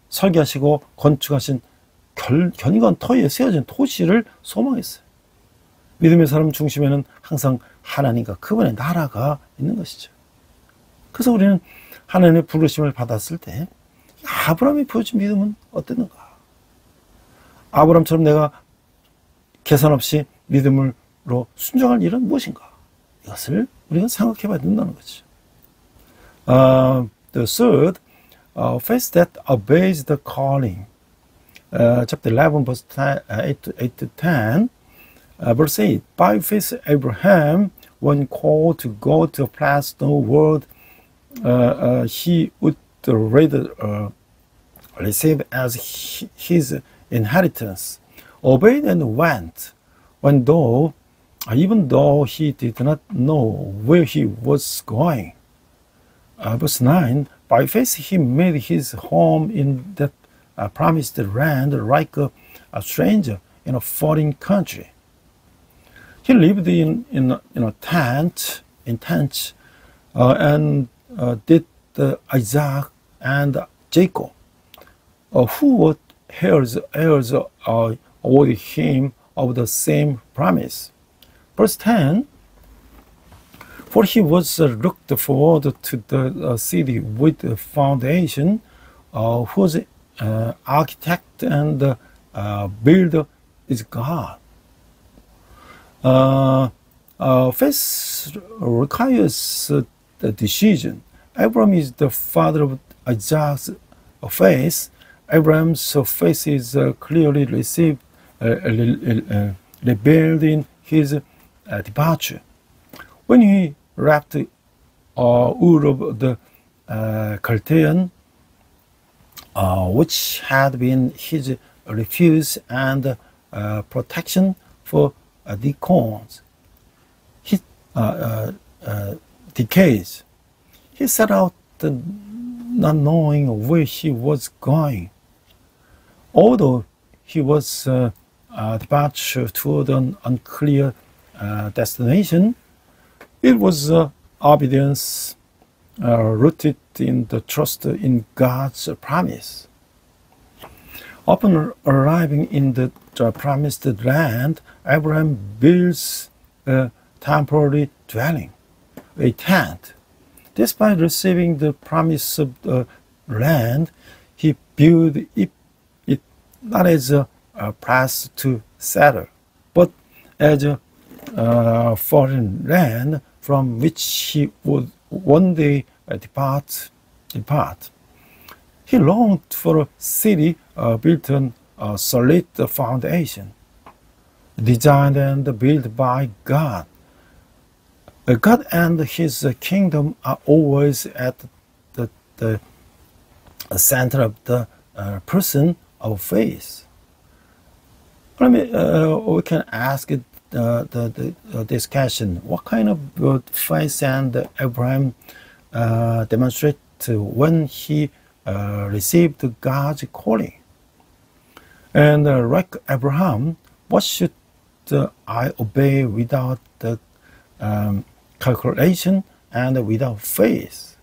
[SPEAKER 2] 설계하시고 건축하신 견고한 터 위에 세워진 도시를 소망했어요. 믿음의 사람 중심에는 항상 하나님과 그분의 나라가 있는 것이죠. 그래서 우리는 하나님의 부르심을 받았을 때 아브라함이 보여준 믿음은 어땠는가? 아브라함처럼 내가 계산 없이 믿음으로 순종할 일은 무엇인가? 이것을 우리가 생각해 봐야 된다는 거죠. The third, faith that obeys the calling. Chapter 11, verse 8 to 10. Verse 8, by faith Abraham, when called to go to a place no world he would rather receive as his inheritance, obeyed and went, even though he did not know where he was going. Verse 9, by faith he made his home in that promised land like a stranger in a foreign country. He lived in a tent, and did Isaac and Jacob, who were heirs with him of the same promise. Verse 10, for he was looked forward to the city with the foundation, whose architect and builder is God. Faith requires the decision. Abraham is the father of Isaac's faith. Abraham's faith is clearly revealed in his departure. When he left Ur of the Chaldean, which had been his refuge and protection for decades, he set out not knowing where he was going. Although he was departure toward an unclear destination, it was obedience rooted in the trust in God's promise. Upon arriving in the promised land, Abraham builds a temporary dwelling, a tent. Despite receiving the promise of the land, he built it not as a place to settle, but as a foreign land from which he would one day depart. He longed for a city built on a solid foundation, designed and built by God. God and His kingdom are always at the center of the person of faith. I mean, we can ask this question: what kind of faith and Abraham demonstrate when he received God's calling? And like Abraham, what should I obey without the calculation and without faith?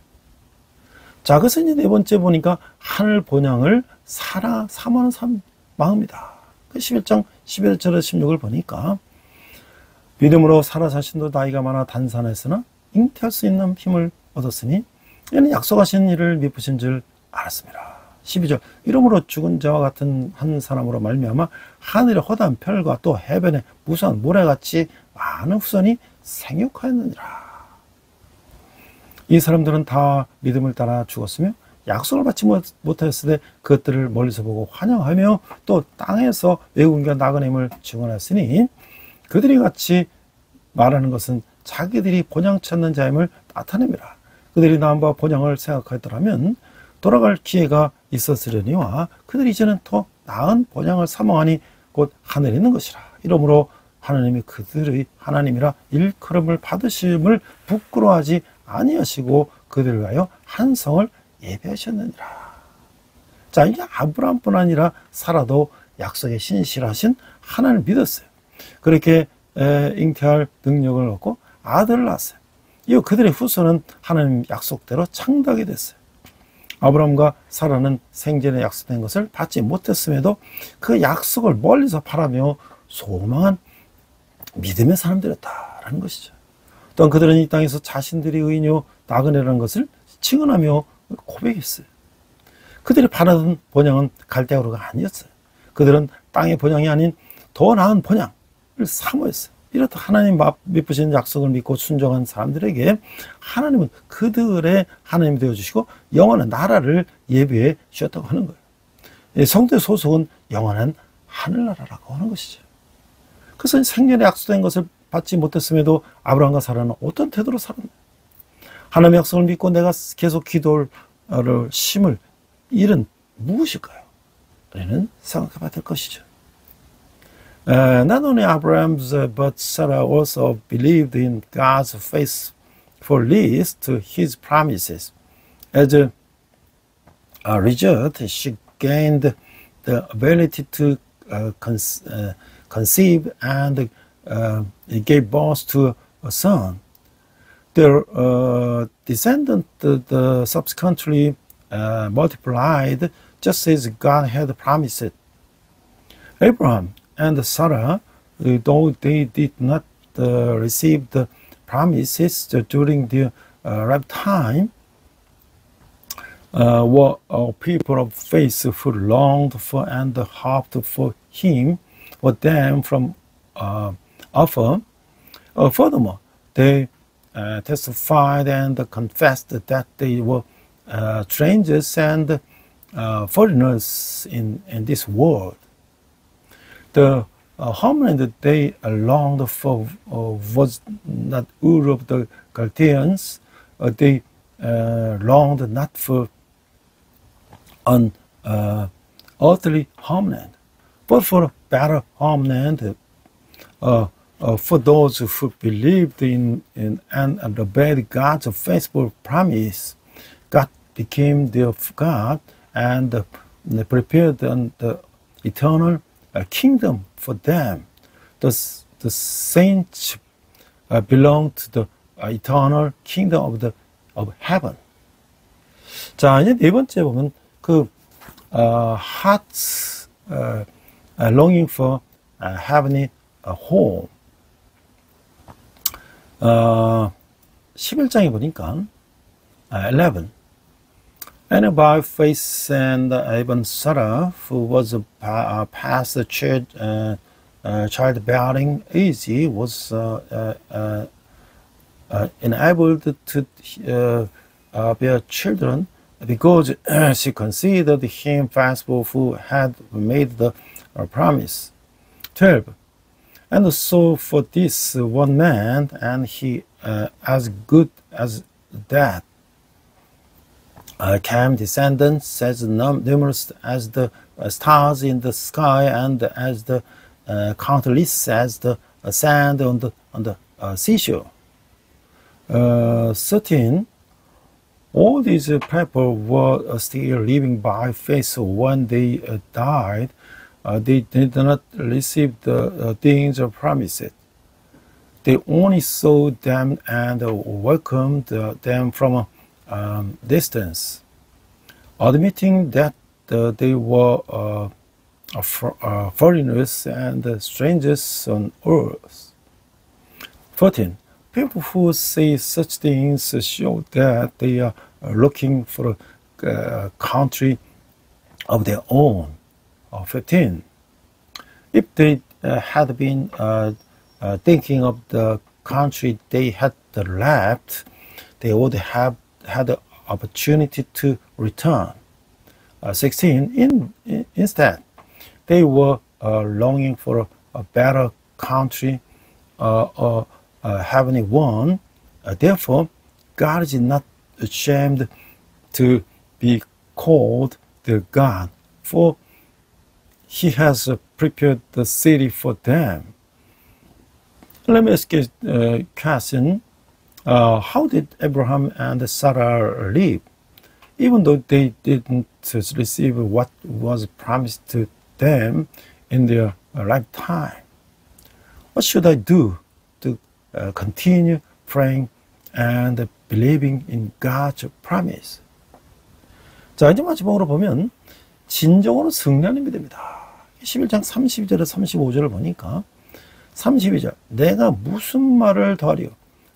[SPEAKER 2] 자, 그래서 이제 네 번째 보니까 하늘 본향을 사라 사모하는 마음이다. 11장 11절에서 16을 보니까 믿음으로 사라 자신도 나이가 많아 단산했으나 잉태할 수 있는 힘을 얻었으니 이는 약속하신 일을 미쁘신 줄 알았습니다. 12절 이러므로 죽은 자와 같은 한 사람으로 말미암아 하늘의 허다한 별과 또 해변에 무수한 모래같이 많은 후손이 생육하였느니라. 이 사람들은 다 믿음을 따라 죽었으며 약속을 받지 못하였으되 그것들을 멀리서 보고 환영하며 또 땅에서 외국인과 나그네임을 증언하였으니 그들이 같이 말하는 것은 자기들이 본향 찾는 자임을 나타냅니다. 그들이 나음과 본향을 생각하였더라면 돌아갈 기회가 있었으려니와 그들이 이제는 더 나은 본향을 사모하니 곧 하늘에 있는 것이라. 이러므로 하나님이 그들의 하나님이라 일컬음을 받으심을 부끄러워하지 아니하시고 그들을 위하여 한 성을 예배하셨느니라. 자, 이제 아브라함뿐 아니라 사라도 약속에 신실하신 하나님을 믿었어요. 그렇게 잉태할 능력을 얻고 아들을 낳았어요. 이후 그들의 후손은 하나님 약속대로 창대하게 됐어요. 아브라함과 사라는 생전에 약속된 것을 받지 못했음에도 그 약속을 멀리서 바라며 소망한 믿음의 사람들이었다라는 것이죠. 또한 그들은 이 땅에서 자신들이 의인이요 나그네라는 것을 증언하며 고백했어요. 그들이 바라던 본향은 갈대아우르가 아니었어요. 그들은 땅의 본향이 아닌 더 나은 본향을 사모했어요. 이렇듯 하나님 미쁘신 약속을 믿고 순종한 사람들에게 하나님은 그들의 하나님이 되어주시고 영원한 나라를 예비해 주셨다고 하는 거예요. 성도의 소속은 영원한 하늘나라라고 하는 것이죠. 그래서 생전에 약속된 것을 받지 못했음에도 아브라함과 사라는 어떤 태도로 살았나요? 하나님의 약속을 믿고 내가 계속 기도를 심을 일은 무엇일까요? 우리는 생각해봐야 될 것이죠. Not only Abraham but Sarah also believed in God's faithfulness to His promises. As a result, she gained the ability to conceive and gave birth to a son. Their descendants subsequently multiplied just as God had promised. Abraham and Sarah, though they did not receive the promises during their lifetime, were people of faith who longed for and hoped for Him for them from afar. Furthermore, they testified and confessed that they were strangers and foreigners in this world. The homeland they longed for was not Ur of the Chaldeans. They longed not for an earthly homeland, but for a better homeland. For those who believed in and obeyed God's faithful promise, God became their God and prepared the eternal kingdom for them. The saints belong to the eternal kingdom of heaven. 자, 이제 네 번째 보면 그 hearts longing for heavenly home. 11장에 보니까 11. And by faith and even Sarah, who was past childbearing age, was enabled to bear children because she considered him faithful who had made the promise. 12. And so for this one man, and he as good as that, came descendants as numerous as the stars in the sky and as the countless as the sand on the seashore. 13. All these people were still living by faith when they died. They did not receive the things promised. They only saw them and welcomed them from a distance. admitting that they were foreigners and strangers on earth. 14. People who say such things show that they are looking for a country of their own. 15. If they had been thinking of the country they had left, they would have had the opportunity to return. 16. Instead, they were longing for a better country, heavenly one. Therefore, God is not ashamed to be called their God, for He has prepared the city for them. Let me ask you a question. How did Abraham and Sarah live? Even though they didn't receive what was promised to them in their lifetime. What should I do to continue praying and believing in God's promise? 자, 이제 마지막으로 보면 진정으로 승리하는 믿음이다. 11장 32절에 35절을 보니까 32절 내가 무슨 말을 더하리요?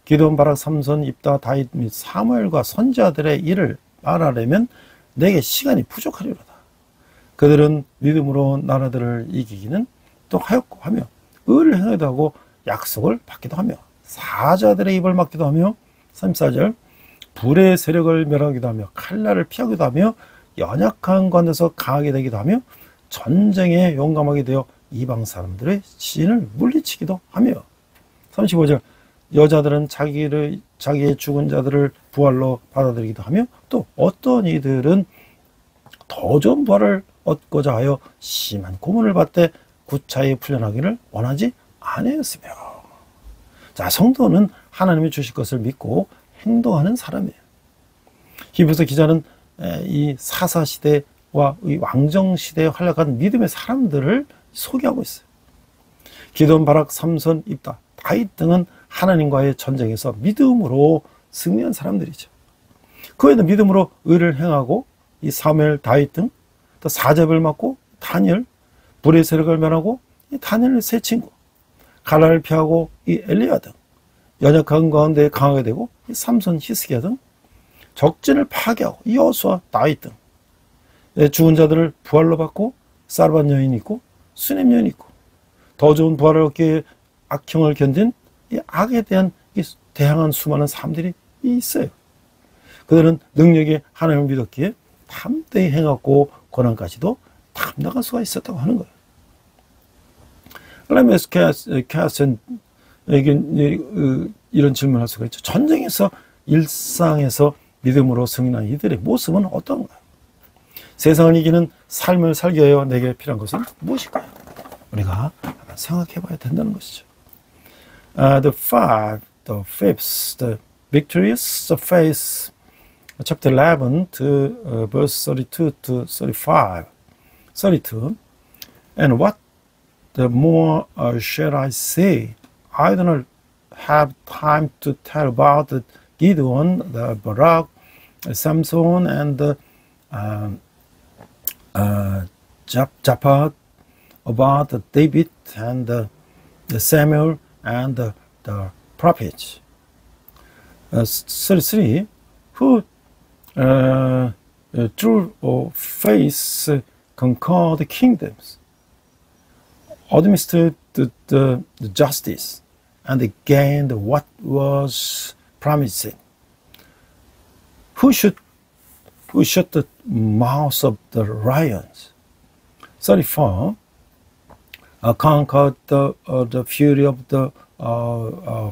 [SPEAKER 2] 기드온, 바락, 삼손, 입다, 다윗 및 사무엘과 선지자들의 일을 말하려면 내게 시간이 부족하리로다. 그들은 믿음으로 나라들을 이기기는 또 하였고 하며 의를 행하기도 하고 약속을 받기도 하며 사자들의 입을 막기도 하며 34절 불의 세력을 멸하기도 하며 칼날을 피하기도 하며 연약한 관에서 강하게 되기도 하며 전쟁에 용감하게 되어 이방 사람들의 시인을 물리치기도 하며 35절 여자들은 자기의 죽은 자들을 부활로 받아들이기도 하며 또 어떤 이들은 더 좋은 부활을 얻고자 하여 심한 고문을 받되 구차히 풀려나기를 원하지 아니하였으며. 자, 성도는 하나님이 주실 것을 믿고 행동하는 사람이에요. 히브리서 기자는 이 사사시대와 이 왕정시대에 활약한 믿음의 사람들을 소개하고 있어요. 기드온, 바락, 삼손, 입다, 다윗 등은 하나님과의 전쟁에서 믿음으로 승리한 사람들이죠. 그 외에도 믿음으로 의를 행하고 이 사무엘, 다윗 등 또 사자를 맞고 다니엘, 불의 세력을 면하고 이 다니엘의 세 친구, 칼날을 피하고 이 엘리야 등 연약한 가운데 강하게 되고 이 삼손, 히스기야 등 적진을 파괴하고 이 여호수아, 다윗 등 죽은 자들을 부활로 받고 사르밧 여인이 있고 수넴 여인이 있고 더 좋은 부활을 얻기 위해 악형을 견딘 이 악에 대한 대항한 수많은 사람들이 있어요. 그들은 능력이 하나님을 믿었기에 담대히 행하고 고난까지도 감당할 수가 있었다고 하는 거예요. 레메스 캐스는 이런 질문을 할 수가 있죠. 전쟁에서 일상에서 믿음으로 승리한 이들의 모습은 어떤가요? 세상을 이기는 삶을 살기 위하여 내게 필요한 것은 무엇일까요? 우리가 한번 생각해 봐야 된다는 것이죠. The fifth, the victorious faith, chapter 11 to verse 32 to 35. 32. And what the more shall I say? I do not have time to tell about the Gideon, the Barak, Samson, and the Jephthah, about the David and the Samuel and the prophets. 33. Who through faith conquered kingdoms, administered the justice, and gained what was promised. Who shut the mouths of the lions? 34. Conquered the fury of the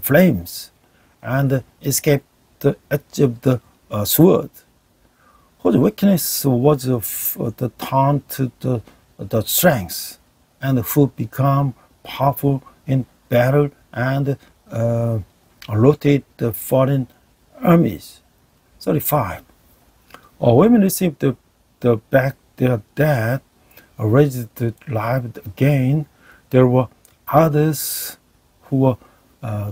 [SPEAKER 2] flames, and escaped the edge of the sword. Whose weakness was the taunt to the strength, and who become powerful in battle and routed the foreign armies. 35. Women received the back their dead, raised to life again. There were others who were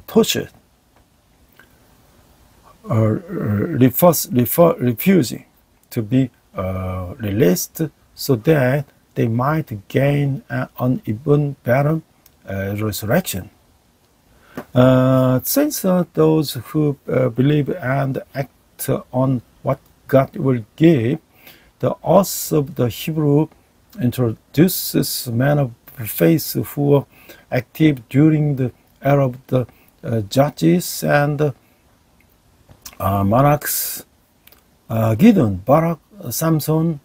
[SPEAKER 2] tortured, refusing to be released so that they might gain an even better resurrection. Since those who believe and act on what God will give, the author of the Hebrew introduces men of faith who were active during the era of the judges and monarchs. Gideon, Barak, Samson,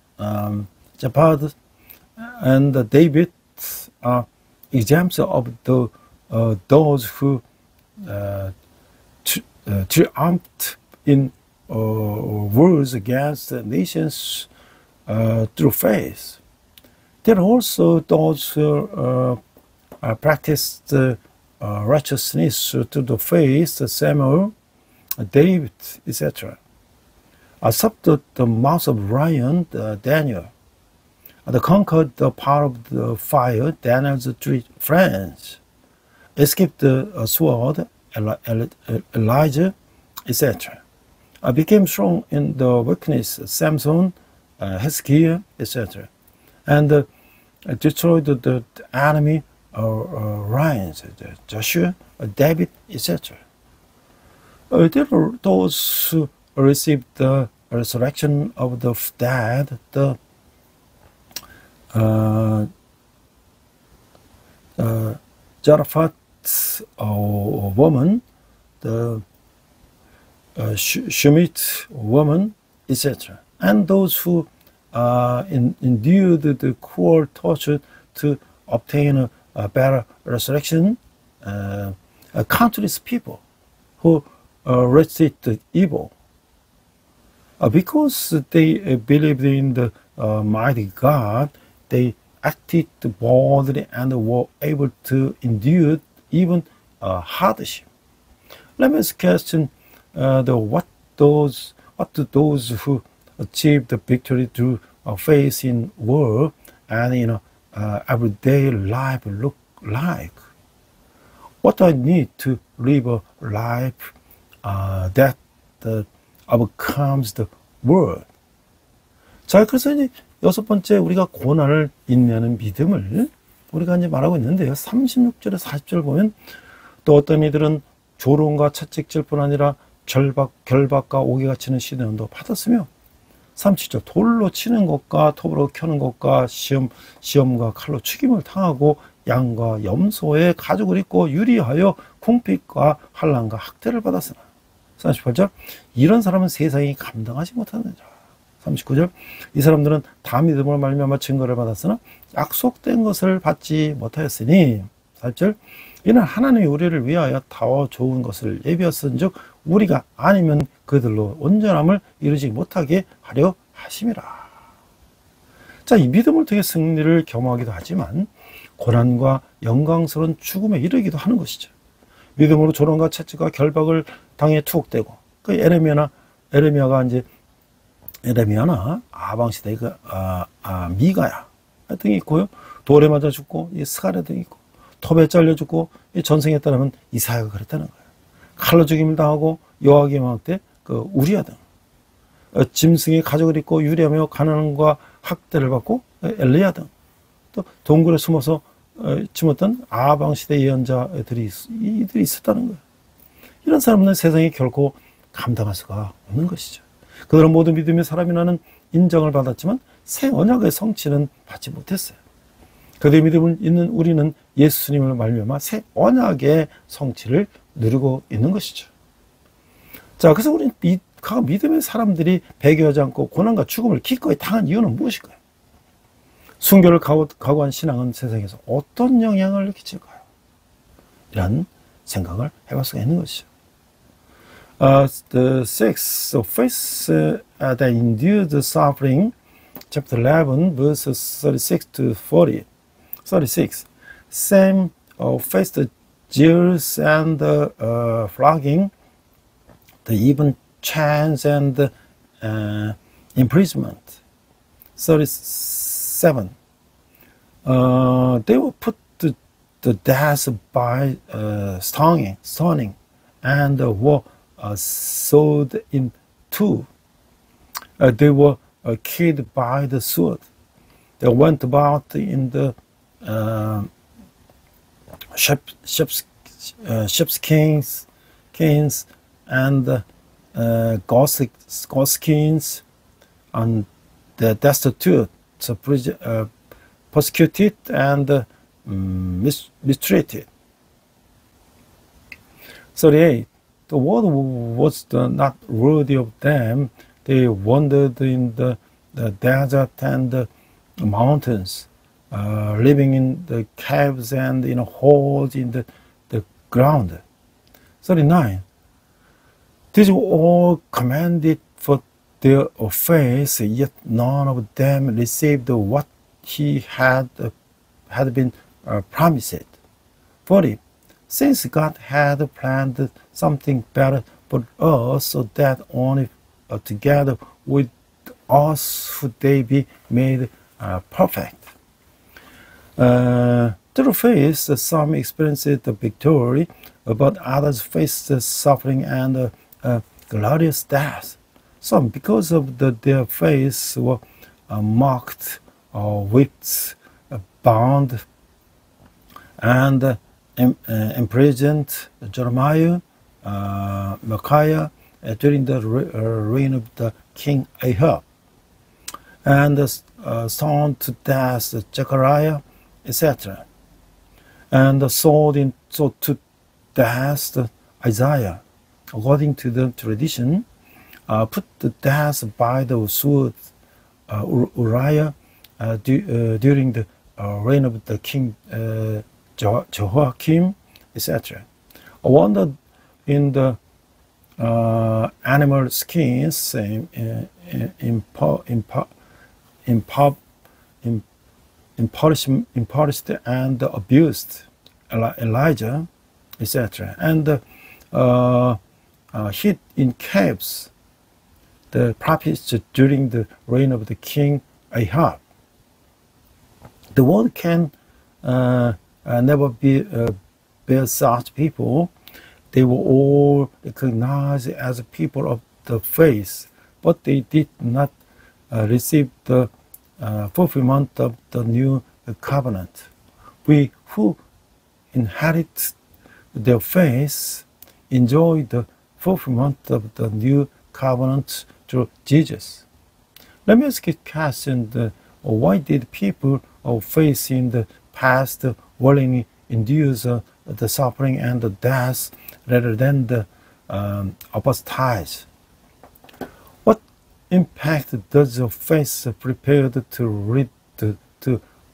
[SPEAKER 2] Jephthah, and David are examples of those who triumphed in wars against nations through faith. There are also those who practiced righteousness through the faith, Samuel, David, etc. Stopped the mouth of lion, Daniel. They conquered the power of the fire, Daniel's 3 friends. Escaped the sword, Elijah, etc. Became strong in the weakness, Samson, Hezekiah, etc. And destroyed the enemy, lions, Joshua, David, etc. There are those who received the resurrection of the dead, the Zarephath woman, the Shunammite woman, etc. And those who endured the cruel torture to obtain a better resurrection, countless people who resisted evil. Because they believed in the mighty God, they acted boldly and were able to endure even hardship. Let me question what do those who achieved the victory through faith in war and in everyday life look like? What do I need to live a life that overcomes the world? 자, 그래서 이제 6번째 우리가 고난을 인내하는 믿음을 우리가 이제 말하고 있는데요. 36절에 40절 보면 또 어떤 이들은 조롱과 채찍질뿐 아니라 결박과 옥에 갇히는 시련도 받았으며 37절 돌로 치는 것과 톱으로 켜는 것과 시험과 칼로 죽임을 당하고 양과 염소의 가죽을 입고 유리하여 궁핍과 환난과 학대를 받았으나 38절 이런 사람은 세상이 감당하지 못하는 자. 39절 이 사람들은 다 믿음으로 말미암아 증거를 받았으나 약속된 것을 받지 못하였으니 40절 이는 하나님이 우리를 위하여 더 좋은 것을 예비하였은즉 우리가 아니면 그들로 온전함을 이루지 못하게 하려 하심이라. 자, 이 믿음을 통해 승리를 겸하기도 하지만 고난과 영광스러운 죽음에 이르기도 하는 것이죠. 믿음으로 조롱과 채찍과 결박을 당해 투옥되고 그 에레미야가 이제 에레미야나 아방 시대의 그 미가야 등이 있고요. 돌에 맞아 죽고 이 스가랴 등이 있고 톱에 잘려 죽고 이 전생에 따르면 이사야가 그랬다는 거예요. 칼로 죽임을 당하고 요아kim 왕 때 그 우리야 등 짐승의 가죽을 입고 유리하며 가난과 학대를 받고 엘리야 등 또 동굴에 숨어서 숨었던 아방 시대 예언자들이 이들이 있었다는 거예요. 이런 사람은 세상에 결코 감당할 수가 없는 것이죠. 그들은 모든 믿음의 사람이라는 인정을 받았지만 새 언약의 성취는 받지 못했어요. 그들의 믿음을 있는 우리는 예수님을 말미암아 새 언약의 성취를 누리고 있는 것이죠. 자, 그래서 우리는 믿음의 사람들이 배교하지 않고 고난과 죽음을 기꺼이 당한 이유는 무엇일까요? 순교를 각오한 신앙은 세상에서 어떤 영향을 끼칠까요? 이런 생각을 해볼 수가 있는 것이죠. The six of faith that endured suffering, chapter 11, verses 36 to 40. 36. Same faced the jeers and the flogging, the even chains and the imprisonment. 37. They were put to death by stoning, and were sawed in two. They were killed by the sword. They went about in the sheepskins and goatskins, and the destitute, persecuted and mistreated. 38. The world was not worthy of them. They wandered in the desert and the mountains, living in the caves and in holes in the ground. 39. These were all commended for their faith, yet none of them received what he had been promised. 40. Since God had planned something better for us, so that only together with us would they be made perfect. Through faith, some experienced the victory, but others faced suffering and glorious death. Some, because of their faith, were mocked, whipped, bound, and imprisoned. Jeremiah, Micaiah, during the reign of the king Ahab, and stoned to death Zechariah, etc. And sold to death Isaiah, according to the tradition, put to death by the sword Uriah during the reign of the king Jehoiakim, etc. Wandered in the animal skins, impoverished and abused, Elijah, etc. And hid in caves, the prophets during the reign of the king Ahab. The world can never bear such people. They were all recognized as people of the faith, but they did not receive the fulfillment of the new covenant. We who inherit their faith enjoy the fulfillment of the new covenant through Jesus. Let me ask you a question. Why did people of faith in the past willingly endure the suffering and the death rather than the apostates? What impact does your faith prepare to read to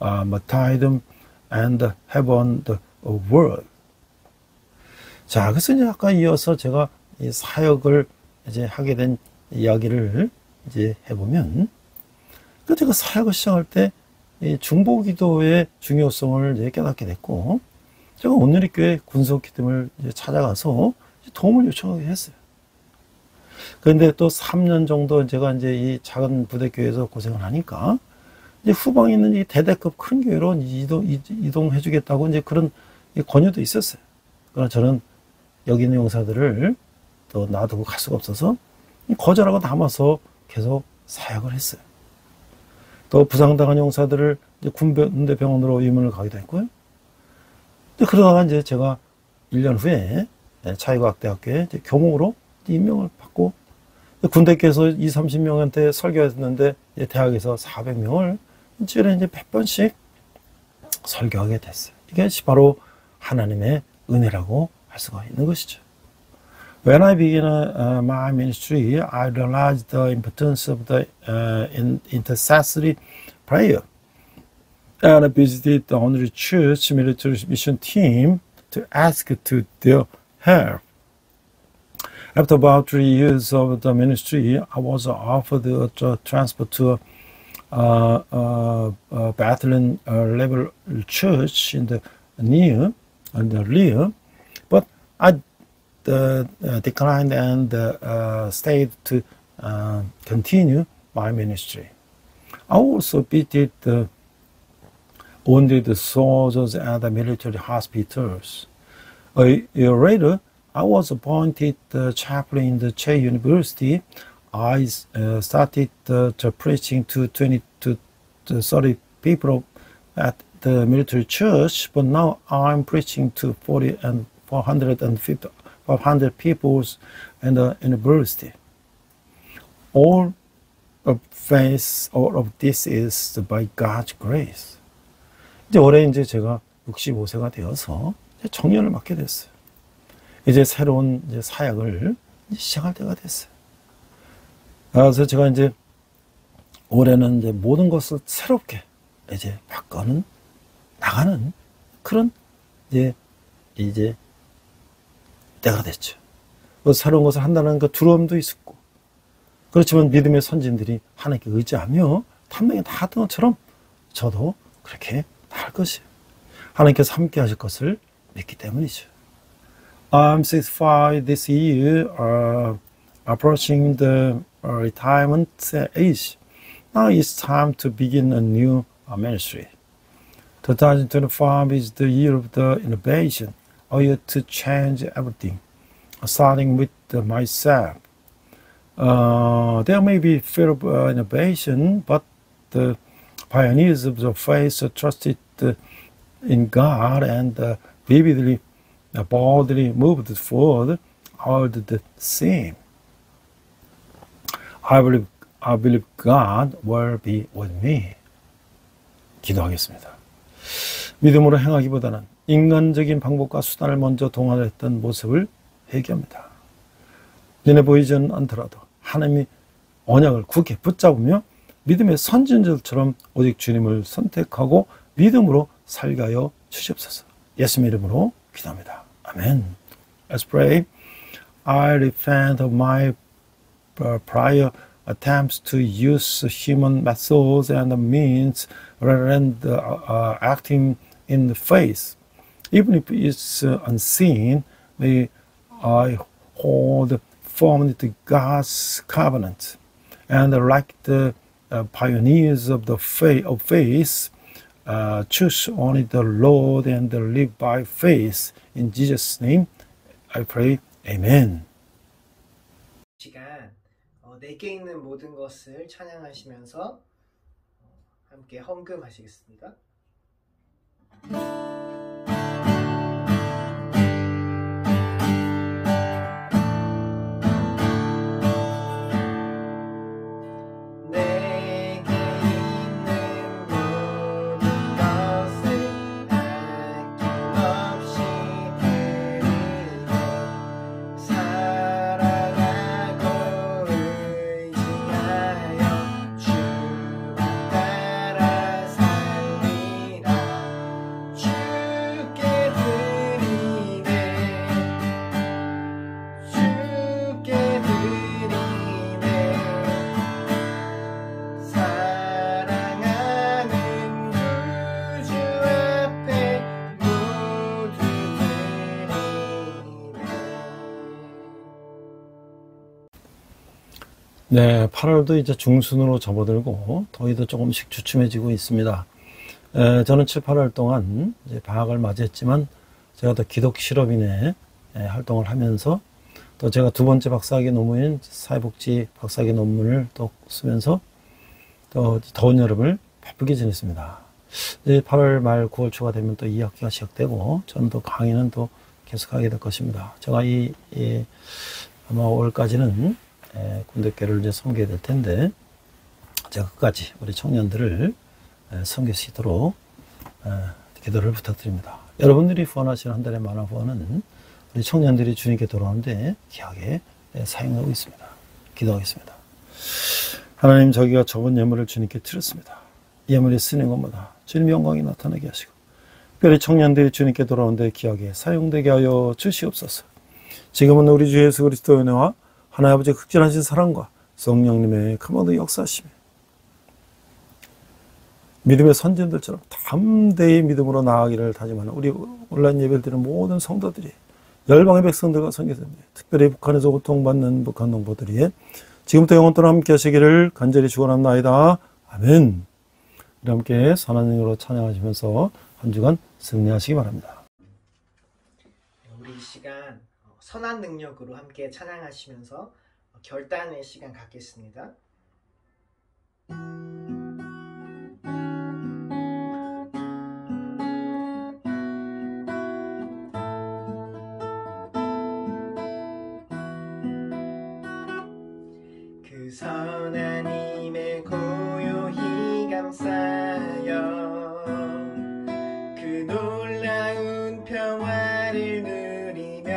[SPEAKER 2] martyrdom and have on the world? 자, 그래서 이제 아까 이어서 제가 이 사역을 이제 하게 된 이야기를 이제 해보면, 그 제가 사역을 시작할 때 이 중보기도의 중요성을 이제 깨닫게 됐고, 제가 온누리교회 군속기도를 이제 찾아가서 도움을 요청하게 했어요. 그런데 또 3년 정도 제가 이제 이 작은 부대교회에서 고생을 하니까, 이제 후방에 있는 이 대대급 큰 교회로 이동해주겠다고 이제 그런 권유도 있었어요. 그러나 저는 여기 있는 용사들을 또 놔두고 갈 수가 없어서 거절하고 남아서 계속 사역을 했어요. 또 부상당한 용사들을 이제 군대병원으로 입원을 가기도 했고요. 그러다가 이제 제가 1년 후에 차의과학대학교에 교목으로 임명을 받고, 군대께서 20-30명한테 설교했는데 대학에서 400명을 일주일에 이제 100번씩 설교하게 됐어요. 이게 바로 하나님의 은혜라고 할 수가 있는 것이죠. When I began my ministry, I realized the importance of the intercessory prayer, and I visited the Honorary Church military mission team to ask to their help. After about 3 years of the ministry, I was offered a transfer to a battalion level church in the rear, but I declined and stayed to continue my ministry. I also visited the wounded soldiers at the military hospitals. A year later, I was appointed chaplain in the Che University. I started preaching to 20 to 30 people at the military church, but now I'm preaching to 40 and 450, 500 people in the university. All of this is by God's grace. 이제 올해 이제 제가 65세가 되어서 이제 청년을 맡게 됐어요. 이제 새로운 이제 사역을 시작할 때가 됐어요. 그래서 제가 이제 올해는 이제 모든 것을 새롭게 이제 바꿔는 나가는 그런 이제 때가 됐죠. 새로운 것을 한다는 그 두려움도 있었고, 그렇지만 믿음의 선진들이 하나님께 의지하며 탐명에 나갔던 것처럼 저도 그렇게 할 것이에요. 하나님께서 함께 하실 것을 믿기 때문이죠. I'm 65 this year, approaching the retirement age. Now it's time to begin a new ministry. 2025 is the year of the innovation, a year to change everything, starting with myself. There may be fear of innovation, but the pioneers of the faith trusted in God and vividly, boldly moved forward all the same. I believe God will be with me. 기도하겠습니다. 믿음으로 행하기보다는 인간적인 방법과 수단을 먼저 동원했던 모습을 회개합니다. 눈에 보이지 않더라도 하나님의 언약을 굳게 붙잡으며 믿음의 선진들처럼 오직 주님을 선택하고 믿음으로 살게 하여 주시옵소서. 예수님 이름으로 기도합니다. 아멘. Let's pray. I repent of my prior attempts to use human methods and means rather than acting in the faith. Even if it's unseen, may I hold firmly to God's covenant, and like the pioneers of the faith, choose only the Lord and live by faith. In Jesus' name, I pray. Amen.
[SPEAKER 1] 시간 내게 있는 모든 것을 찬양하시면서 함께 헌금하시겠습니다.
[SPEAKER 2] 네, 8월도 이제 중순으로 접어들고 더위도 조금씩 주춤해지고 있습니다. 저는 7, 8월 동안 이제 방학을 맞이했지만 제가 또 기독 실업인의 활동을 하면서 또 제가 두 번째 박사학위 논문인 사회복지 박사학위 논문을 또 쓰면서 또 더운 여름을 바쁘게 지냈습니다. 이제 8월 말 9월 초가 되면 또 2학기가 시작되고 저는 또 강의는 또 계속하게 될 것입니다. 제가 아마 5월까지는 군대교를 이제 섬겨야 될 텐데 제가 끝까지 우리 청년들을 섬길 수 있도록 기도를 부탁드립니다. 여러분들이 후원하시는 한 달에 만원 후원은 우리 청년들이 주님께 돌아오는데 귀하게 사용하고 있습니다. 기도하겠습니다. 하나님, 저희가 적은 예물을 주님께 드렸습니다. 예물이 쓰는 것마다 주님의 영광이 나타나게 하시고 특별히 청년들이 주님께 돌아오는데 귀하게 사용되게 하여 주시옵소서. 지금은 우리 주 예수 그리스도의 은혜와 하나님 아버지의 극진하신 사랑과 성령님의 크모든 역사하심에 믿음의 선진들처럼 담대히 믿음으로 나아가기를 다짐하는 우리 온라인 예배를 드리는 모든 성도들이 열방의 백성들과 선교사들이 특별히 북한에서 고통받는 북한 동포들이 지금부터 영원토록 함께 하시기를 간절히 축원합니다. 아멘. 우리 함께 선한 능력으로 찬양하시면서 한 주간 승리하시기 바랍니다.
[SPEAKER 1] 우리 이 시간 선한 능력으로 함께 찬양하시면서 결단의 시간 갖겠습니다. 그 선한 힘에 고요히 감싸여 그 놀라운 평화를 누리며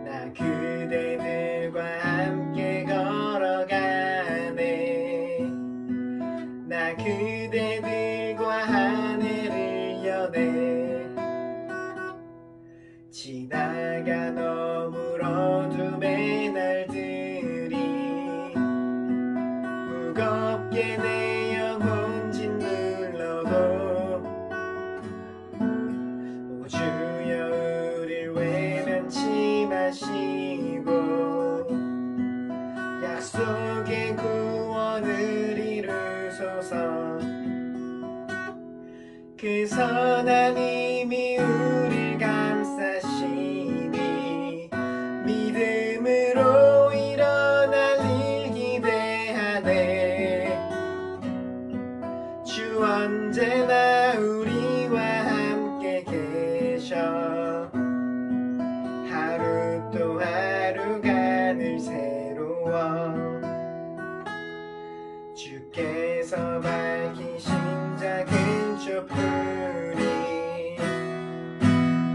[SPEAKER 1] 나 그대들과 함께 걸어가네. 나 그대들과 하늘을 여네. 지나가 너무 어둠의 날들이 무겁게 내 영혼 짓눌러도 오 주여 우릴 외면치 마시고 약속의 구원을 이루소서. 그 선한 힘이 우릴 감싸시니 믿음으로 일어날 일 기대하네. 주 언제나 우리와 함께 계셔. 하루 또 하루가 늘 새로워. 주께서 밝히신 작은 촛불이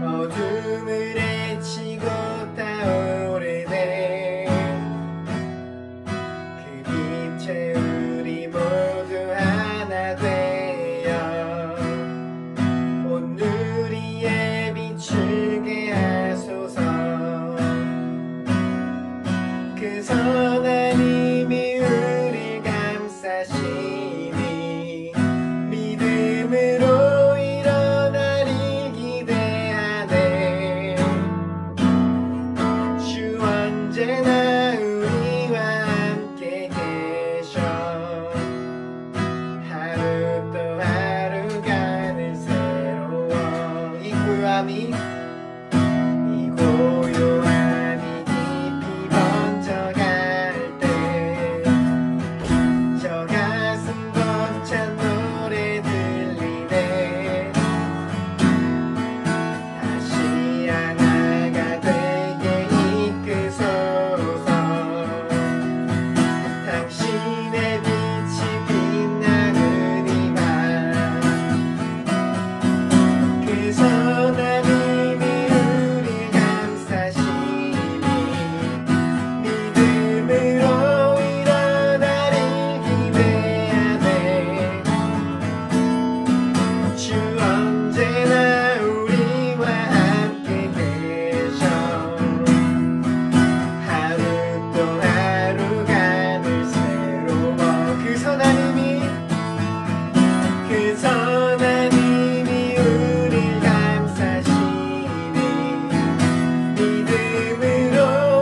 [SPEAKER 1] 어둠을 헤치고 타오르네. 그 빛에 우리 모두 하나 되어 온 누리에 비추게 하소서. 그 선한 힘이 우릴 감싸시니 믿음으로 일어날 일 기대하네. 주 언제나 우리와 함께 계셔. 하루 또 하루가 늘 새로워. 이 고요함이 깊이 번져갈 때 저 가슴 벅찬 노래 들리네. 다시 하나가 되게 이끄소서. 당신의 빛이 빛나는 이 밤. 그 선한 힘이 우릴 감싸시니 믿음으로 일어날 일 기대하네. 주 언제나 우리와 함께 계셔. 하루 또 하루가 늘 새로워. 그 선한 힘이 우릴 감싸시니 믿음으로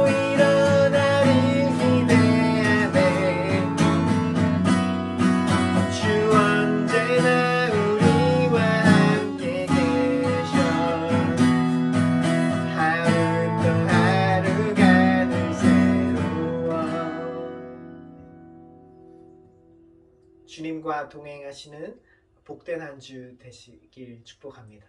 [SPEAKER 1] 일어날 일 기대하네. 주 언제나 우리와 함께 계셔. 하루 또 하루가 늘 새로워. 주님과 동행하시는 복된 한 주 되시길 축복합니다.